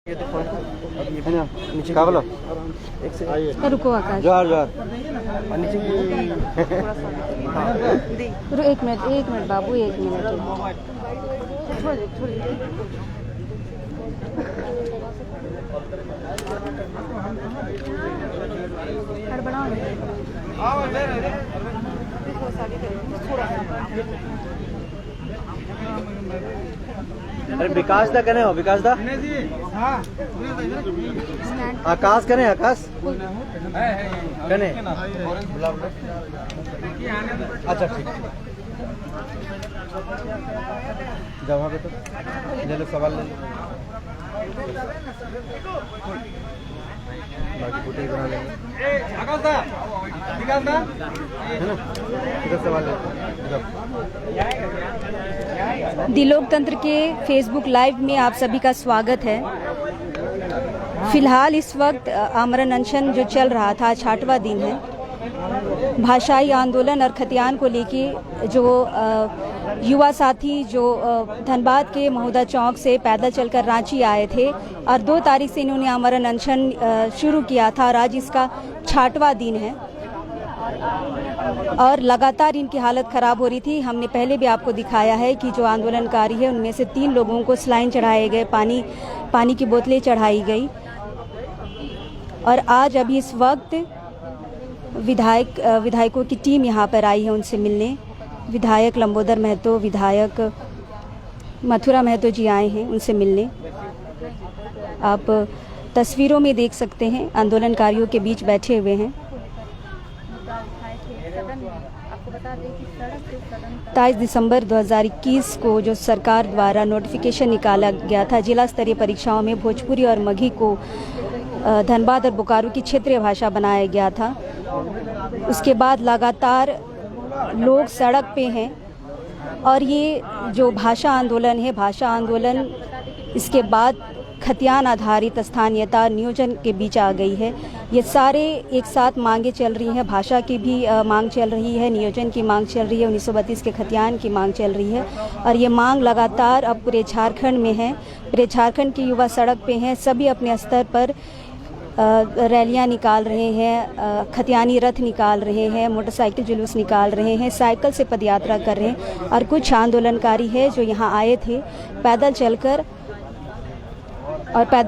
ये तो फोन है ना नीचे का बोलो एक से रुको आकाश जोर जोर और नीचे की एक मिनट बाबू, एक मिनट छोड़ दे। अरे विकास दा कने हो, विकास दा आकाश कने, आकाश कने अच्छा ठीक जाओ वहाँ पे तो ले लो सवाल ले लो बाकी फोटो ही बना लेंगे है ना इधर सवाल ले दी लोकतंत्र के फेसबुक लाइव में आप सभी का स्वागत है। फिलहाल इस वक्त आमरण अनशन जो चल रहा था 6वां दिन है। भाषाई आंदोलन और खतियान को लेके जो युवा साथी जो धनबाद के महुदा चौक से पैदल चलकर रांची आए थे और 2 तारीख से इन्होंने आमरण अनशन शुरू किया था और आज इसका 6वां दिन है और लगातार इनकी हालत ख़राब हो रही थी। हमने पहले भी आपको दिखाया है कि जो आंदोलनकारी है उनमें से 3 लोगों को सलाइन चढ़ाए गए, पानी की बोतलें चढ़ाई गई और आज अभी इस वक्त विधायकों की टीम यहाँ पर आई है उनसे मिलने। विधायक लंबोदर महतो, विधायक मथुरा महतो जी आए हैं उनसे मिलने। आप तस्वीरों में देख सकते हैं आंदोलनकारियों के बीच बैठे हुए हैं। 23 दिसंबर 2021 को जो सरकार द्वारा नोटिफिकेशन निकाला गया था जिला स्तरीय परीक्षाओं में भोजपुरी और मगही को धनबाद और बोकारो की क्षेत्रीय भाषा बनाया गया था। उसके बाद लगातार लोग सड़क पे हैं और ये जो भाषा आंदोलन है, भाषा आंदोलन इसके बाद खतियान आधारित स्थानीयता नियोजन के बीच आ गई है। ये सारे एक साथ मांगे चल रही हैं, भाषा की भी मांग चल रही है, नियोजन की मांग चल रही है, 1932 के खतियान की मांग चल रही है और ये मांग लगातार अब पूरे झारखंड में है। पूरे झारखंड के युवा सड़क पे हैं, सभी अपने स्तर पर रैलियां निकाल रहे हैं, खतियानी रथ निकाल रहे हैं, मोटरसाइकिल जुलूस निकाल रहे हैं, साइकिल से पदयात्रा कर रहे हैं और कुछ आंदोलनकारी है जो यहाँ आए थे पैदल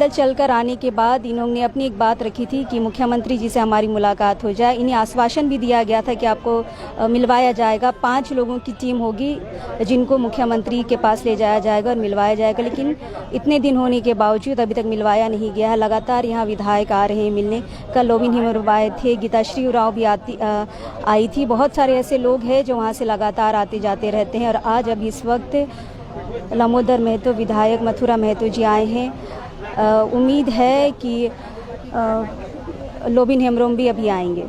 चलकर आने के बाद इन्होंने अपनी एक बात रखी थी कि मुख्यमंत्री जी से हमारी मुलाकात हो जाए। इन्हें आश्वासन भी दिया गया था कि आपको मिलवाया जाएगा। 5 लोगों की टीम होगी जिनको मुख्यमंत्री के पास ले जाया जाएगा और मिलवाया जाएगा, लेकिन इतने दिन होने के बावजूद अभी तक मिलवाया नहीं गया है। लगातार यहाँ विधायक आ रहे हैं मिलने। कल लोबिन हेम्ब्रोम आए थे, गीताश्री उरांव भी आई थी। बहुत सारे ऐसे लोग हैं जो वहाँ से लगातार आते जाते रहते हैं और आज अभी इस वक्त लंबोदर महतो, विधायक मथुरा महतो जी आए हैं। उम्मीद है कि लोबिन हेम्ब्रोम भी अभी आएंगे।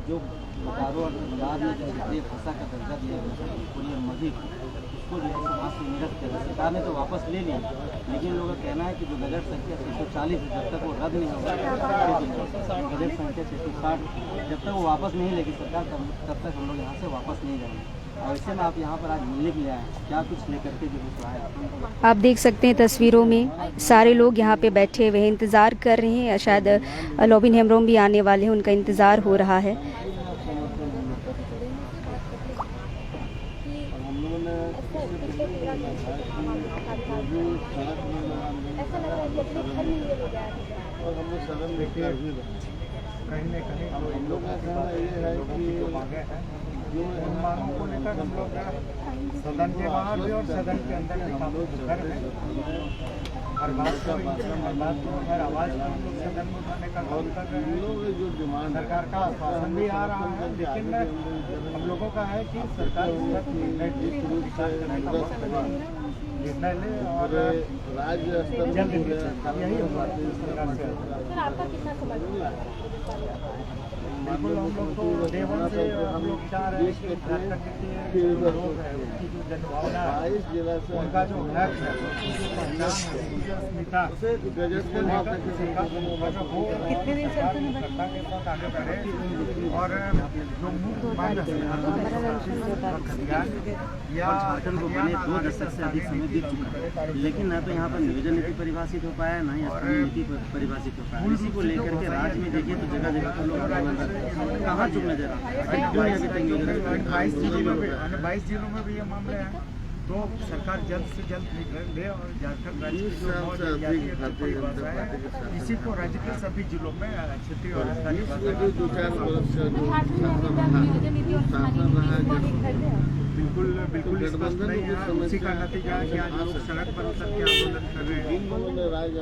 जो बोकारो और धनबाद में जो क्षेत्रीय भाषा का दर्जा दिया है भोजपुरी और मगही उसको जो है वहाँ से निरस्त किया। सरकार ने तो वापस ले लिया, लेकिन लोगों का कहना है कि जो गजट संख्या 640 जब तक वो रद्द नहीं होगा, गजट संख्या 660 जब तक वो वापस नहीं लेगी सरकार तब तक हम लोग यहाँ से वापस नहीं जाएंगे। और ऐसे में आप यहाँ पर आज मिलने के लिए आए, क्या कुछ लेकर के जो आए? आप देख सकते हैं तस्वीरों में सारे लोग यहाँ पे बैठे हुए हैं, इंतज़ार कर रहे हैं। शायद लोबिन हेम्ब्रोम भी आने वाले हैं, उनका इंतज़ार हो रहा है। और हम लोग सदन देखिए कहीं न कहीं हम लोग का कहना ये है कि जो इन मांगों को लेकर हम लोग सदन के बाहर भी और सदन के अंदर भी हम लोग घर में हर बात को हर आवाज़ को हम लोग सदन में उठाने का काम कर रहे हैं। जो डिमांड सरकार का आश्वासन भी आ रहा है, लेकिन हम लोगों का है कि सरकार निर्णय ले और राज्य स्तर जल्द यही होगा। बिल्कुल हम लोग तो देवन से हम लोग चाह रहे हैं कि झारखंड के जो लोग हैं उनकी जो जनभावना है उनका जो हक है उनकी जो पहचान है उनकी अस्मिता इसको लेकर सरकार हो कितने दिन से सत्ता के साथ आगे बढ़े और जो मुख्य मांग या झारखंड को बने 2 दशक से अधिक समय बीत चुका है, लेकिन ना तो यहाँ पर नियोजन नीति परिभाषित हो पाया, ना ही स्थानीय नीति परिभाषित हो पाया। इसी को लेकर के राज्य में देखिए तो जगह जगह पर लोग आंदोलन कर रहे हैं। कहाँ चुप नजर आ रहा है? क्यों अभी तक नियोजन 22 जिलों में भी ये मामले हैं, तो सरकार जल्द से जल्द निर्णय ले और झारखंड राज्य की जो बहुत जातीय परिभाषा है इसी को राज्य के सभी जिलों में क्षेत्रीय और स्थानीय बिल्कुल बिल्कुल स्पष्ट नहीं है। उसी का नतीजा है कि आज लोग सड़क पर उतर के आंदोलन कर रहे हैं।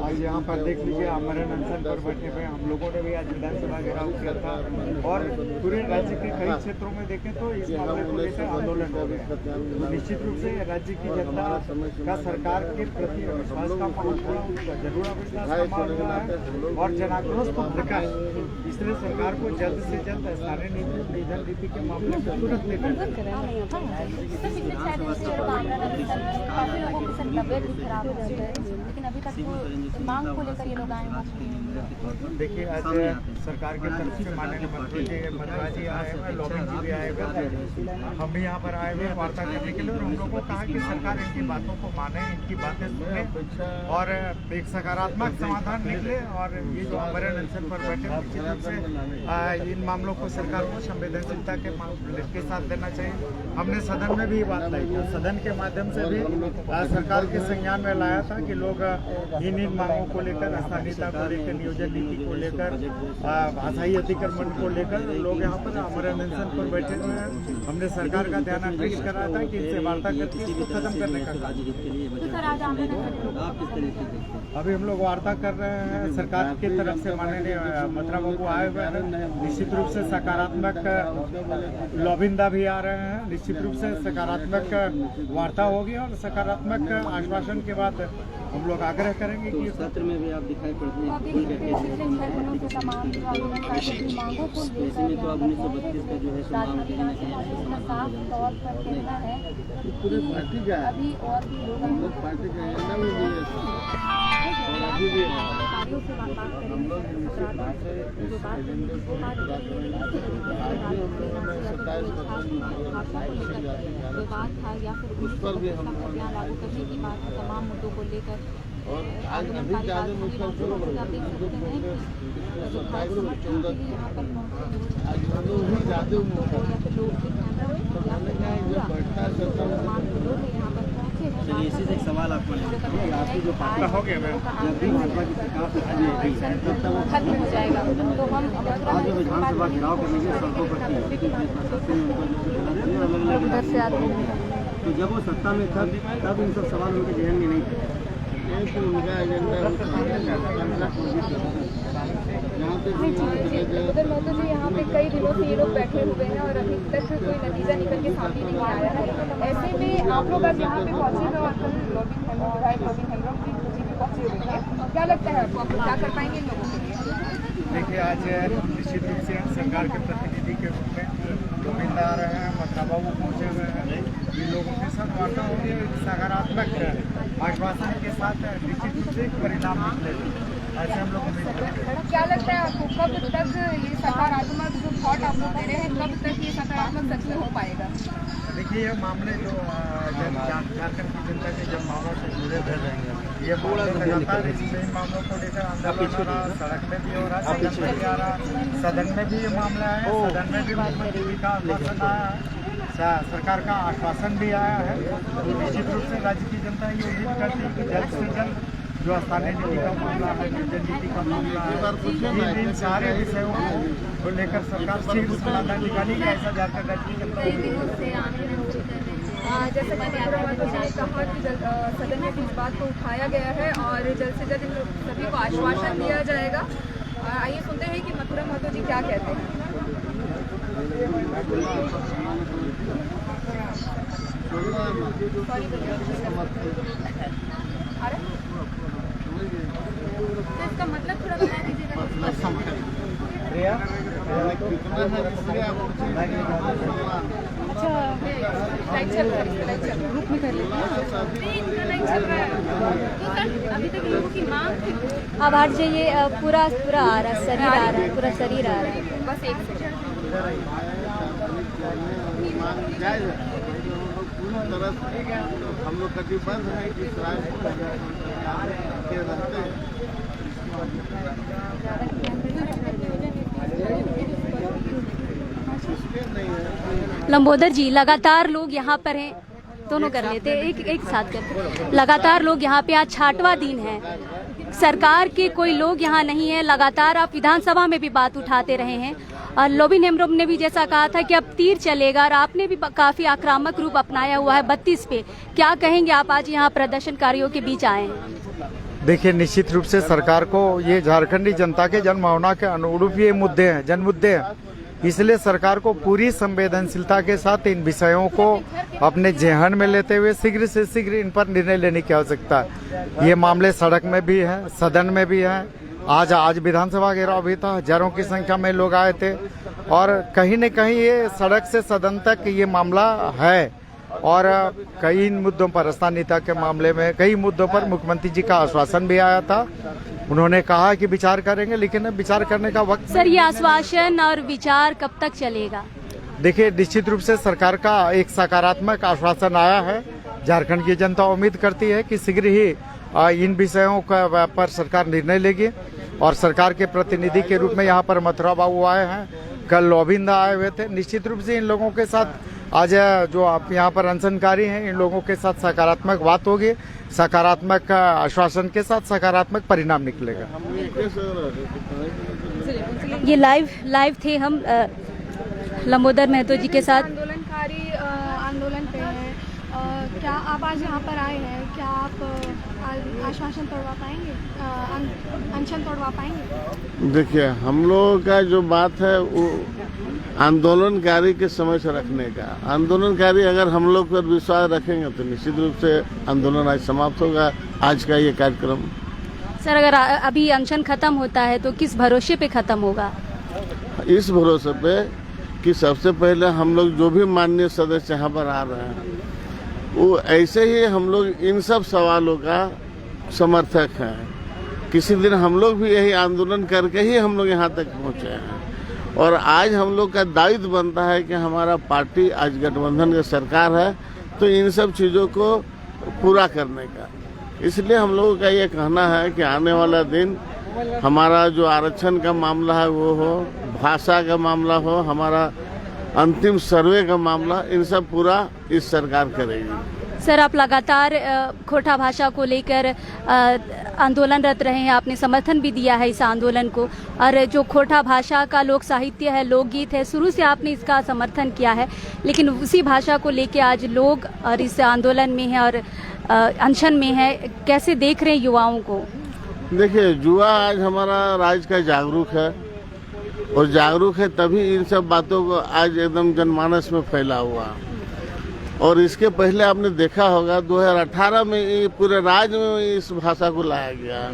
आज यहाँ पर देख लीजिए आमरण अनशन पर बैठे हुए हम लोगों ने भी आज विधानसभा घेराव किया था और पूरे राज्य के कई क्षेत्रों में देखें तो इस मामले को लेकर आंदोलन हो रहे हैं। निश्चित रूप से राज्य की जनता का सरकार के प्रति विश्वास का माहौल थोड़ा उनका जरूर अविश्वास का माहौल हुआ है और जनाक्रोश तो प्रकाश, इसलिए सरकार को जल्द से जल्द स्थानीय नियोजन नीति के मामले को तुरंत लेकर पिछले 6 दिन से काफी लोगों की तबियत भी खराब हो रही है, लेकिन अभी तक वो मांग को लेकर ये लोग आए हैं। देखिए आज सरकार की तरफ से माननीय मंत्री जी मधुरा जी आए हुए, लॉबिंग जी भी आए हुए, हम भी यहाँ पर आए हुए वार्ता करने के लिए और हम लोगों को कहा कि सरकार इनकी बातों को माने, इनकी बातें सुने और एक सकारात्मक समाधान निकले और ये जो आमरण अनशन पर बैठे निश्चित रूप से इन मामलों को सरकार को संवेदनशीलता के साथ देना चाहिए। हमने सदन में भी बात लाई थी, सदन के माध्यम से भी सरकार के संज्ञान में लाया था कि लोग इन मांगों को लेकर, स्थानीयता को लेकर, नियोजन नीति को लेकर, भाषाई अतिक्रमण को लेकर लोग यहाँ पर आमरण अनशन पर बैठे हुए हैं। हमने सरकार का ध्यान आकृष्ट करा था कि इससे वार्ता करके इसको खत्म करने का अभी हम लोग वार्ता कर रहे हैं। सरकार की तरफ से माननीय मथुरा बाबू आए हुए हैं, निश्चित रूप से सकारात्मक लॉबिंदा भी आ रहे हैं, निश्चित रूप से सकारात्मक वार्ता होगी और सकारात्मक आश्वासन के बाद हम लोग आग्रह करेंगे कि सत्र में भी आप दिखाई पड़ते हैं। ऐसे में तो अब 1932 का जो है संविधान कहीं ना कहीं साफ तौर पर कहना है पूरे पार्टी का अभी और भी लोग पार्टी का एजेंडा भी अधिकारियों से बात विवाद था या फिर उस पर भी हम लागू करने की बात तमाम मुद्दों को लेकर और आज अभी ज़्यादा मुश्किल आप देख सकते हैं कि जो भारत समाज यहाँ पर पहुँचे आज हम लोग ही ज़्यादा या फिर लोग यहाँ पर पहुँचे हैं। चलिए इसी से एक सवाल आपको लेकर आपकी जो पार्टी हो गया मैम जब भी भाजपा की सरकार तब तक वो खत्म हो जाएगा तो हम आज जो विधानसभा घेराव करने के सड़कों पर अलग उधर से आते हैं। तो जब वो सत्ता में था तब इन सब सवाल उनके जहन में नहीं थे। तो उनका एजेंडा उधर महतो जी यहाँ पे कई दिनों से ये लोग बैठे हुए हैं और अभी तक कोई नतीजा निकल के सामने नहीं आया है। ऐसे में आप लोग आज यहाँ पे पहुँचे हैं और कल विधायक रॉबिन हेमब्रम जी भी पहुँचे हुए हैं, क्या लगता है आपको, आप क्या कर पाएंगे इन लोगों के लिए? देखिए आज निश्चित रूप से सरकार के प्रतिनिधि के रूप में गोविंद आ रहे हैं, मथुरा बाबू पहुँचे हुए हैं, इन लोगों के साथ वार्ता होगी, सकारात्मक आश्वासन के साथ निश्चित रूप से परिणाम निकलेगा, ऐसे हम लोग उम्मीद करते हैं। क्या लगता है आपको कब तक ये सकारात्मक जो थॉट आप लोग दे रहे हैं कब तक ये सकारात्मक सच में हो पाएगा? देखिए ये मामले जो झारखंड की जनता के जब मामलों से जुड़े हुए ये मामले लगातार इन मामलों को लेकर आंदोलन हो रहा, सड़क में भी हो रहा, सदन में भी आ रहा, सदन में भी ये मामला है, सदन में भी मुख्यमंत्री का आश्वासन आया है, सरकार का आश्वासन भी आया है। तो निश्चित रूप से राज्य की जनता ये उम्मीद करती है कि जल्द से जल्द जो स्थानीय नीति का मामला है, नियोजन नीति का मामला है, इन सारे विषयों को लेकर सरकार शीघ्र समाधान निकालेगी, ऐसा झारखंड राज्य की जनता जैसे कि मथुरा महतो जी ने कहा कि सदन में इस बात को उठाया गया है और जल्द से जल्द इन सभी को आश्वासन दिया जाएगा। आइए सुनते हैं कि मथुरा महतो जी क्या कहते हैं। तो इसका मतलब थोड़ा बता दीजिएगा। कितना है इसलिए आप अच्छा लाइट चल रहा है, ग्रुप में कर लेते हैं। नहीं, इनका लाइट चल रहा है। तो सर अभी तक लोगों की मांग थी, अब हट जाइए, पूरा पूरा आ रहा है, शरीर आ रहा है, पूरा शरीर आ रहा है। बस एक सेकंड। जायज है, पूरी तरह से हम लोग कटिबद्ध है कि राज्य के रहते लंबोदर जी, लगातार लोग यहाँ पर हैं, दोनों कर लेते हैं, एक साथ करते हैं। लगातार लोग यहाँ पे, आज 6वां दिन है, सरकार के कोई लोग यहाँ नहीं है। लगातार आप विधानसभा में भी बात उठाते रहे हैं और लोबिन हेम्ब्रोम ने भी जैसा कहा था कि अब तीर चलेगा, और आपने भी काफी आक्रामक रूप अपनाया हुआ है 32 पे। क्या कहेंगे आप, आज यहाँ प्रदर्शनकारियों के बीच आए हैं? देखिए, निश्चित रूप से सरकार को ये झारखंडी जनता के जनभावना के अनुरूप ये मुद्दे हैं, जन मुद्दे हैं, इसलिए सरकार को पूरी संवेदनशीलता के साथ इन विषयों को अपने जेहन में लेते हुए शीघ्र से शीघ्र इन पर निर्णय लेने की आवश्यकता है। ये मामले सड़क में भी हैं, सदन में भी हैं। आज विधानसभा घेराव भी था, हजारों की संख्या में लोग आए थे, और कहीं न कहीं ये सड़क से सदन तक ये मामला है। और कई मुद्दों पर, स्थानीयता के मामले में कई मुद्दों पर मुख्यमंत्री जी का आश्वासन भी आया था। उन्होंने कहा कि विचार करेंगे, लेकिन अब विचार करने का वक्त। सर, ये आश्वासन और विचार कब तक चलेगा? देखिए, निश्चित रूप से सरकार का एक सकारात्मक आश्वासन आया है। झारखंड की जनता उम्मीद करती है कि शीघ्र ही इन विषयों का पर सरकार निर्णय लेगी। और सरकार के प्रतिनिधि के रूप में यहाँ पर मथुरा बाबू आए हैं, कल लोबिंदा आए हुए थे। निश्चित रूप से इन लोगों के साथ आज जो आप यहाँ पर अनशनकारी हैं, इन लोगों के साथ सकारात्मक बात होगी, सकारात्मक आश्वासन के साथ सकारात्मक परिणाम निकलेगा। ये लाइव थे हम लंबोदर महतो जी के साथ। आंदोलनकारी आंदोलन पे हैं, क्या आप आज यहाँ पर आए हैं, क्या आप आश्वासन तोड़वा पाएंगे, अनशन तोड़वा पाएंगे? देखिए, हम लोगों का जो बात है वो आंदोलनकारी के समय से रखने का। आंदोलनकारी अगर हम लोग पर विश्वास रखेंगे तो निश्चित रूप से आंदोलन आज समाप्त होगा। आज का ये कार्यक्रम सर, अगर अभी अनशन खत्म होता है तो किस भरोसे पे खत्म होगा? इस भरोसे पे कि सबसे पहले हम लोग जो भी माननीय सदस्य यहाँ पर आ रहे हैं, वो ऐसे ही हम लोग इन सब सवालों का समर्थक हैं। किसी दिन हम लोग भी यही आंदोलन करके ही हम लोग यहाँ तक पहुँचे हैं, और आज हम लोग का दायित्व बनता है कि हमारा पार्टी आज गठबंधन की सरकार है, तो इन सब चीज़ों को पूरा करने का। इसलिए हम लोगों का ये कहना है कि आने वाला दिन हमारा जो आरक्षण का मामला है वो हो, भाषा का मामला हो, हमारा अंतिम सर्वे का मामला, इन सब पूरा इस सरकार करेगी। सर, आप लगातार खोटा भाषा को लेकर आंदोलनरत रहे हैं, आपने समर्थन भी दिया है इस आंदोलन को, और जो खोटा भाषा का लोक साहित्य है, लोकगीत है, शुरू से आपने इसका समर्थन किया है, लेकिन उसी भाषा को लेकर आज लोग और इस आंदोलन में है और अनशन में है। कैसे देख रहे हैं युवाओं को? देखिए, युवा आज हमारा राज्य का जागरूक है, और जागरूक है तभी इन सब बातों को आज एकदम जनमानस में फैला हुआ। और इसके पहले आपने देखा होगा 2018 में ये पूरे राज्य में इस भाषा को लाया गया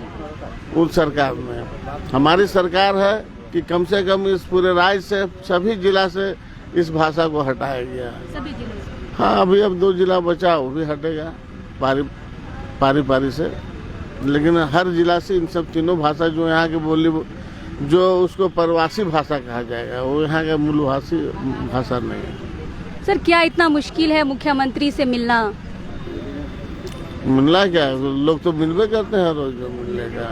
उन सरकार में। हमारी सरकार है कि कम से कम इस पूरे राज्य से सभी जिला से इस भाषा को हटाया गया। सभी जिलों से? हाँ, अभी अब 2 जिला बचा, वो भी हटेगा पारी से, लेकिन हर जिला से इन सब तीनों भाषा जो यहाँ की बोली, जो उसको प्रवासी भाषा कहा जाएगा, वो यहाँ का मूलभाषी भाषा नहीं है। सर, क्या इतना मुश्किल है मुख्यमंत्री से मिलना? मिलना क्या, लोग तो मिलवे करते हैं रोज, मिलने का।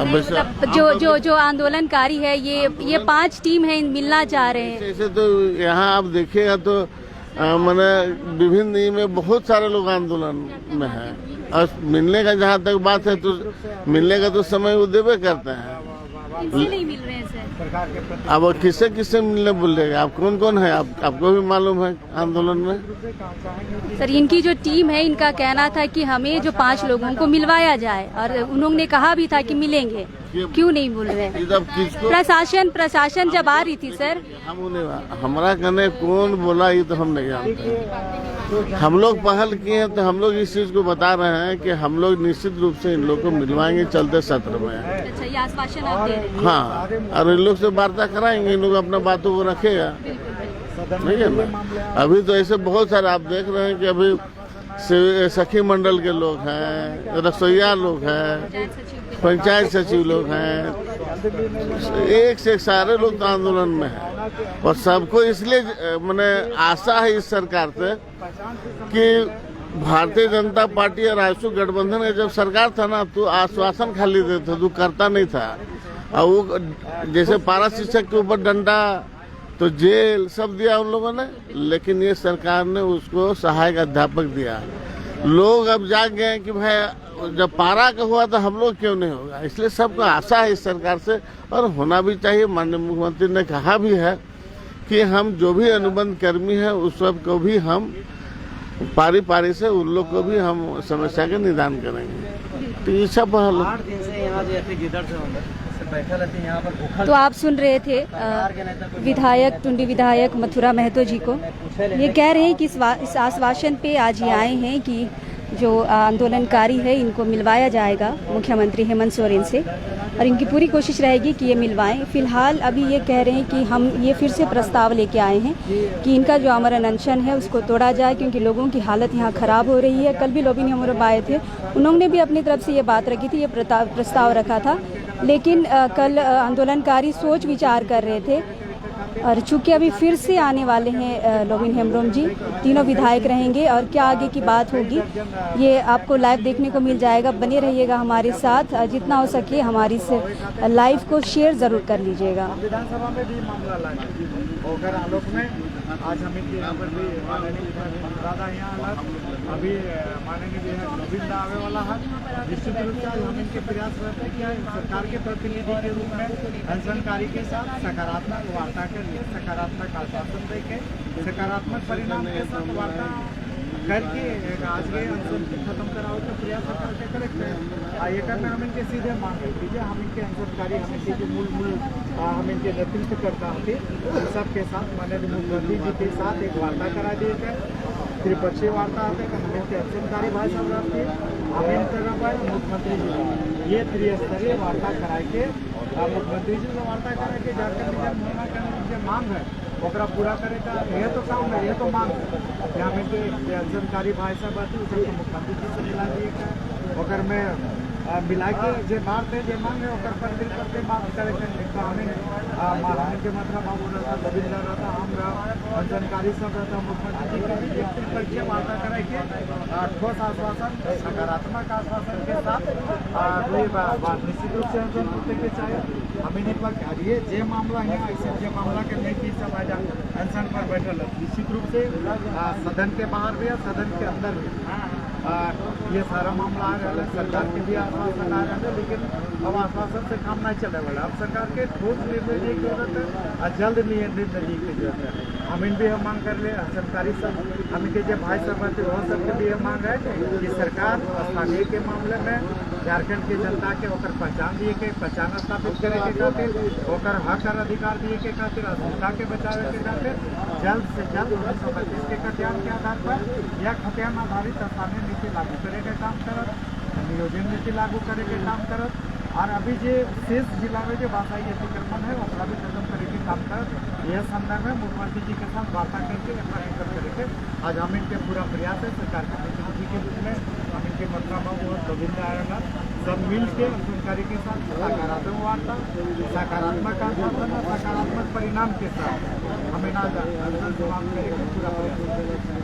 अब मतलब जो आंदोलनकारी है, ये 5 टीम है, मिलना चाह रहे हैं। ऐसे तो यहाँ आप देखिएगा तो मैंने विभिन्न में बहुत सारे लोग आंदोलन में हैं, और मिलने का जहाँ तक बात है तो मिलने का तो समय वो देवे करते हैं। नहीं मिल रहे हैं सर। अब किससे किससे मिलने बोलेगा? आप कौन कौन है, आपको भी मालूम है आंदोलन में। सर, इनकी जो टीम है, इनका कहना था कि हमें जो 5 लोगों को मिलवाया जाए, और उन्होंने कहा भी था कि मिलेंगे। क्यों नहीं बोल रहे? प्रशासन जब आ रही थी सर, हम उन्हें, हमारा कहने कौन बोला ये तो हम नहीं जानते। हम लोग पहल किए हैं, तो हम लोग इस चीज़ को बता रहे हैं कि हम लोग निश्चित रूप से इन लोग को मिलवाएंगे चलते सत्र में। अच्छा, ये आश्वासन आप दे रहे हैं? हाँ, और इन लोग से वार्ता कराएंगे, इन लोग अपना बातों को रखेगा, नहीं है ना। अभी तो ऐसे बहुत सारे आप देख रहे हैं कि अभी सखी मंडल के लोग हैं, रसोईया लोग हैं, पंचायत सचिव लोग हैं, एक से एक सारे लोग तो आंदोलन में हैं। और सबको इसलिए मैंने आशा है इस सरकार से कि भारतीय जनता पार्टी और आजसू गठबंधन का जब सरकार था ना, तो आश्वासन खाली देते, तो करता नहीं था। और वो जैसे पारा शिक्षक के ऊपर डंडा, तो जेल सब दिया उन लोगों ने, लेकिन ये सरकार ने उसको सहायक अध्यापक दिया। लोग अब जाग गए कि भाई जब पारा का हुआ तो हम लोग क्यों नहीं होगा। इसलिए सबको आशा है इस सरकार से, और होना भी चाहिए। माननीय मुख्यमंत्री ने कहा भी है कि हम जो भी अनुबंध कर्मी हैं उस सब को भी हम पारी पारी से उन लोग को भी हम समस्या के निदान करेंगे। तो ये सब 8 दिन से यहाँ जो ऐसे गिदड़ से बैठा रहते हैं यहाँ पर भूखल। तो आप सुन रहे थे विधायक टुंडी विधायक मथुरा महतो जी को। ये कह रहे हैं कि इस आश्वासन पे आज ये आए हैं कि जो आंदोलनकारी है इनको मिलवाया जाएगा मुख्यमंत्री हेमंत सोरेन से, और इनकी पूरी कोशिश रहेगी कि ये मिलवाएं। फिलहाल अभी ये कह रहे हैं कि हम ये फिर से प्रस्ताव लेके आए हैं कि इनका जो आमरण अनशन है उसको तोड़ा जाए, क्योंकि लोगों की हालत यहाँ ख़राब हो रही है। कल भी लोबिन हमरों आए थे, उन्होंने भी अपनी तरफ से ये बात रखी थी, ये प्रस्ताव रखा था, लेकिन कल आंदोलनकारी सोच विचार कर रहे थे। और चूँकि अभी फिर से आने वाले हैं लोबिन हेम्ब्रोम जी, तीनों विधायक रहेंगे, और क्या आगे की बात होगी ये आपको लाइव देखने को मिल जाएगा। बने रहिएगा हमारे साथ, जितना हो सके हमारी इस लाइव को शेयर ज़रूर कर लीजिएगा। विधानसभा में भी मामला लाया होकर आलोक में आज हम इनके यहाँ पर भी माननीय दादा यहाँ अभी माननीय विधायक लोबिन दा आवे वाला है। निश्चित रूप से आज हम इनके प्रयास रहते हैं कि सरकार के प्रतिनिधि के रूप में अनशनकारी के साथ सकारात्मक वार्ता के लिए सकारात्मक आश्वासन दे के सकारात्मक परिणाम के साथ वार्ता करके आज के अनशन खत्म कराओ का प्रयास करके करेक्ट है। ये करना हम इनके सीधे मांग कीजिए, हम इनके अनशनकारी हम इनके जो मूल हम इनके नेतृत्व करता थे उन सब के साथ माननीय मुख्यमंत्री जी के साथ एक वार्ता करा दी जाए, त्रिपक्षीय वार्ता आते हैं। हम इनके अनशनकारी भाई साहब रहते हैं, हम इन तरह मुख्यमंत्री जी ये त्रिस्तरीय वार्ता करा के मुख्यमंत्री जी से वार्ता करा के झारखंड में जो मांग है ओकरा पूरा करेगा। यह तो काम है, यह तो मांग है। यहाँ में के अनशनकारी भाई साहब आते हैं उसको मुख्यमंत्री जी से मिला दिएगा, ओकर में मिला के जो बात है जो मांग है ओकर पर मिल करके बात करेंगे। हमें महारानी के मतलब बाबू रहता, रविंद्र रहता, हम अनशनकारी सब रहता, मुख्यमंत्री जी के त्रिपक्षीय वार्ता करेंगे। ठोस आश्वासन सकारात्मक आश्वासन के साथ निश्चित रूप से अनशन करते के चाहे हम इन्हीं पर ये जे मामला है ऐसे जे मामला के नहीं की सब आज अनशन पर बैठल है। निश्चित रूप से सदन के बाहर भी है, सदन के अंदर भी ये सारा मामला आ रहा है। सरकार के भी आश्वासन आ रहा है, लेकिन अब आश्वासन से काम नहीं चले वाला। अब सरकार के ठोस निर्णय की जरूरत है और जल्द निर्णय की जरूरत है। हम इन भी हम मांग कर ले सरकारी सब हम इनके जो भाई सब रहते वो सबके भी हम मांग है कि सरकार स्थानीय के मामले में झारखंड की जनता के ओकर पहचान दिए के पहचान स्थापित करे के खातिर, ओकर हक और अधिकार दिए के खातिर, अस्मिता के बचावे के खातिर जल्द से जल्द 1932 के खतियान के आधार पर या खतियान आधारित स्थानीय नीति लागू करे के काम करत, नियोजन नीति लागू करे के काम करत, और अभी जो शेष जिला में जो भाषाई अतिक्रमण है उसका भी खत्म करे के काम करत। यह संदर्भ में मुख्यमंत्री जी के साथ वार्ता करके अपना करके आज हम इनके पूरा प्रयास है सरकार के प्रतिनिधि के रूप में हम इनके मथुरा बाबू और गोविंद आएगा सब मिल के सरकारी के साथ सकारात्मक वार्ता सकारात्मक आश्वासन और सकारात्मक परिणाम के साथ हमें ना समाप्त करेंगे पूरा प्रयास।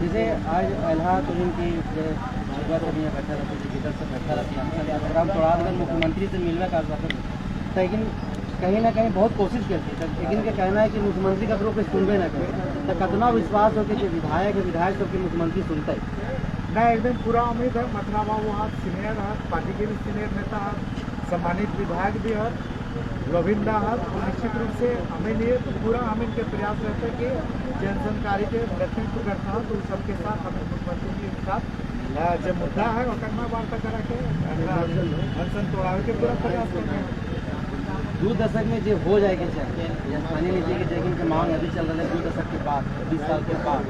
जैसे आज अल्हा तुम की सुबह से यहाँ बैठा रहती है, इधर से बैठा रहती है, प्रोग्राम तोड़ा मुख्यमंत्री से मिलने का आश्वासन, लेकिन कहीं ना कहीं बहुत कोशिश करती है, लेकिन इनका कहना है कि मुख्यमंत्री का कोई सुनबे ना करे, तो कितना विश्वास हो कि जो विधायक है विधायक सबके मुख्यमंत्री सुनता है नहीं। एकदम पूरा उम्मीद है। मथुरा बाबू हाथ सीनियर है, पार्टी के भी सीनियर नेता है, सम्मानित विधायक भी है, गोविंदा है, तो निश्चित रूप से हमें लिए तो पूरा हम इनके प्रयास रहते हैं कि जनसनकारी के नेतृत्व करता है तो सबके साथ हमें मुख्यमंत्री जी के साथ जो मुद्दा है वो करना वार्ता करा के अनशन तोड़ावे के पूरा प्रयास करते हैं। 2 दशक में जो हो जाएगी चाहिए स्थानीय नीति की जगह की मांग अभी चल रहा है 2 दशक के बाद 20 साल के बाद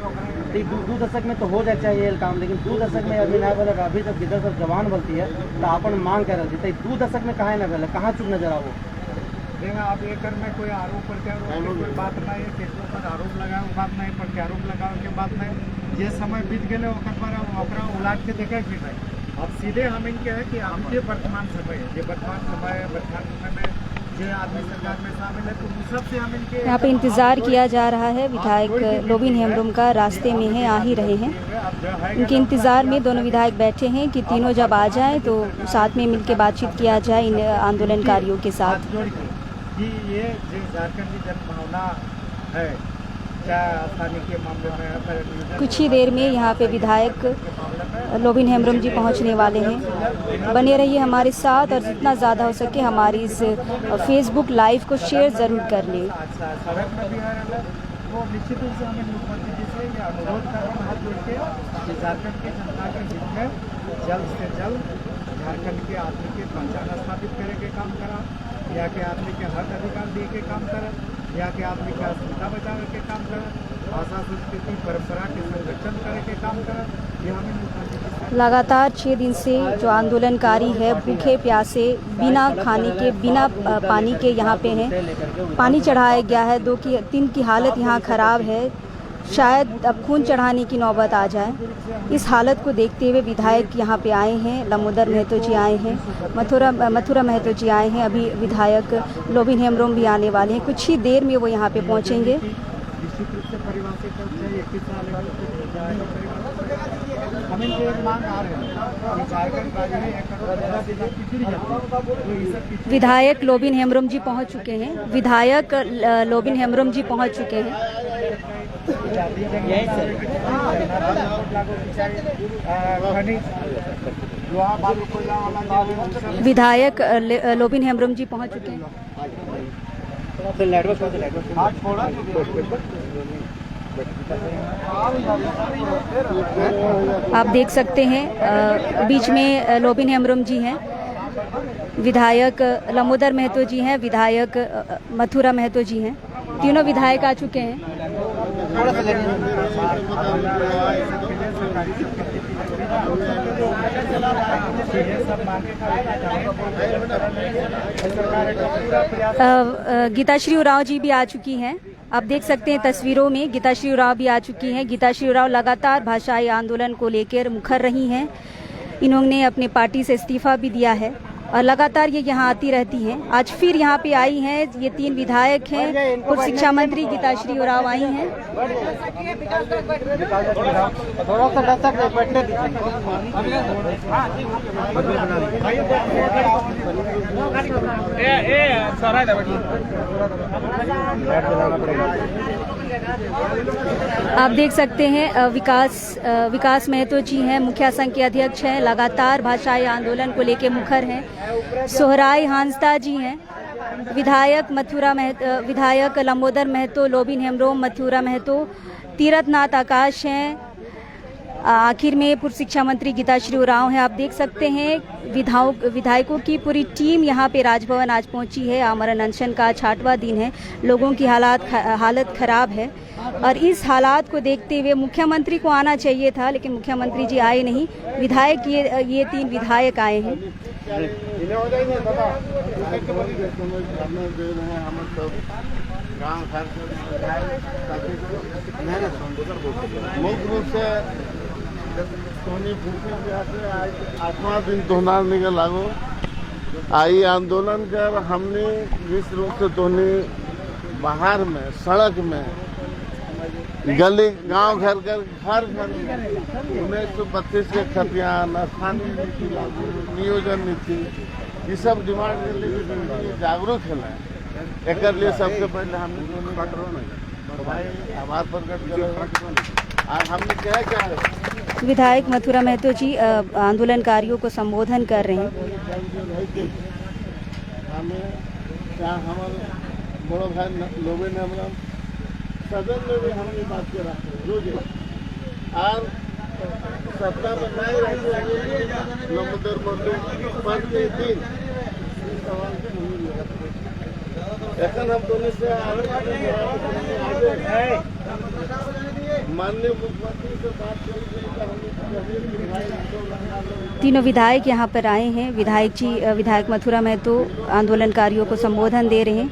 तो 2 दशक में तो हो जाए चाहिए काम, लेकिन 2 दशक में अभी ना बोले अभी जब किधर सब जवान बोलती है तो अपन मांग कर रही थी 2 दशक में कहाँ ना बोले कहाँ चुप नजर आओ। देखा अब एकर में कोई आरोप प्रत्यारोप कोई बात नहीं है, केकरो पर आरोप लगाओ बात नहीं, प्रत्यारोप लगाओ के बात नहीं। जे समय बीत गए ओकरा उलाट के देखे कि नहीं। अब सीधे हम इनके है कि अब ये वर्तमान समय है, ये वर्तमान समय में जो आदमी सरकार में शामिल है तो सबसे हम इनके यहाँ पे इंतज़ार किया जा रहा है। विधायक लोबिन हेम्ब्रोम का रास्ते में है, आ ही रहे हैं। उनके इंतज़ार में दोनों विधायक बैठे हैं कि तीनों जब आ जाएं तो साथ में मिलकर बातचीत किया जाए इन आंदोलनकारियों के साथ। कि ये जो झारखंड की जनभावना है क्या स्थानीय के मामले में कुछ ही देर में यहाँ पे विधायक लोबिन हेम्ब्रोम जी पहुँचने वाले हैं। बने रहिए हमारे साथ और जितना ज़्यादा हो सके हमारी इस फेसबुक लाइव को शेयर ज़रूर कर लें। सड़क में भी है वो निश्चित रूप से हमें मुख्यमंत्री जी से ये अनुरोध कर रहे हैं हाथ जोड़ के कि झारखंड की जनता के हित में जल्द से जल्द झारखंड के आदमी की पहचान स्थापित करे के काम करा, या के आदमी के हक अधिकार दिए के काम करा, या के आदमी के अस्मिता बचावे के काम करा, भाषा संस्कृति परंपरा के संरक्षण करे के काम करा। ये हमें लगातार 6 दिन से जो आंदोलनकारी है भूखे प्यासे बिना खाने के बिना पानी के यहाँ पे हैं। पानी चढ़ाया गया है, 2-3 की हालत यहाँ ख़राब है, शायद अब खून चढ़ाने की नौबत आ जाए। इस हालत को देखते हुए विधायक यहाँ पे आए हैं। दामोदर महतो जी आए हैं, मथुरा महतो जी आए हैं, अभी विधायक लोबिन हेम्ब्रोम भी आने वाले हैं। कुछ ही देर में वो यहाँ पे पहुँचेंगे। निश्चित रूप से परिभाषित चाहिए 21 साल हम इनके एक मांग आ रहे हैं कि झारखंड राज्य में 1 करोड़ की खिचड़ी जाती है। विधायक लोबिन हेम्ब्रोम जी पहुँच चुके हैं। विधायक लोबिन हेम्ब्रोम जी पहुँच चुके हैं। विधायक लोबिन हेम्ब्रोम जी पहुँच चुके हैं। आप देख सकते हैं बीच में लोबिन हेम्ब्रोम जी हैं, विधायक दामोदर महतो जी हैं, विधायक मथुरा महतो जी हैं। तीनों विधायक आ चुके हैं। गीताश्री उरांव जी भी आ चुकी हैं। आप देख सकते हैं तस्वीरों में गीताश्री उरांव भी आ चुकी हैं। गीताश्री उरांव लगातार भाषाई आंदोलन को लेकर मुखर रही हैं। इन्होंने अपने पार्टी से इस्तीफा भी दिया है और लगातार ये यहाँ आती रहती हैं। आज फिर यहाँ पे आई हैं। ये 3 विधायक हैं। पूर्व शिक्षा मंत्री गीताश्री उरांव आई हैं। आप देख सकते हैं विकास महतो जी हैं, मुखिया संघ के अध्यक्ष हैं, लगातार भाषाई आंदोलन को लेकर मुखर हैं। सोहराय हांसदा जी हैं, विधायक दामोदर महतो, लोबिन हेम्ब्रोम, मथुरा महतो, तीरथनाथ आकाश हैं। आखिर में पूर्व शिक्षा मंत्री गीताश्री उरांव हैं। आप देख सकते हैं विधायकों की पूरी टीम यहाँ पे राजभवन आज पहुँची है। आमरण अनशन का 6वां दिन है। लोगों की हालत खराब है और इस हालात को देखते हुए मुख्यमंत्री को आना चाहिए था, लेकिन मुख्यमंत्री जी आए नहीं। विधायक ये 3 विधायक आए हैं। मुख्य रूप से सोनी भूखी प्यासे आज 8वां दिन तोहनार निकल लागो आई आंदोलन कर हमने जिस रूप से तोहनी बाहर में सड़क में गली गांव घर घर घर घर 1932 के खतियान स्थानीय नीति लागू नियोजन नीति ये सब डिमांड के लिए जागरूक है। एक लिए सबसे पहले हमने आभार प्रकट कर हमने क्या विधायक मथुरा महतो जी आंदोलनकारियों को संबोधन कर रहे हैं। हमें क्या हमारे बड़ो भाई लोबिन हेम्ब्रोम सदन में भी हमने बात करा जो और सत्ता में नहीं रहते दामोदर महतो प्रतिदिन सवाल के এখন हम दोनों से माननीय मुख्यमंत्री से बात करेंगे। तीनों विधायक यहाँ पर आए हैं। विधायक मथुरा महतो आंदोलनकारियों को संबोधन दे रहे हैं।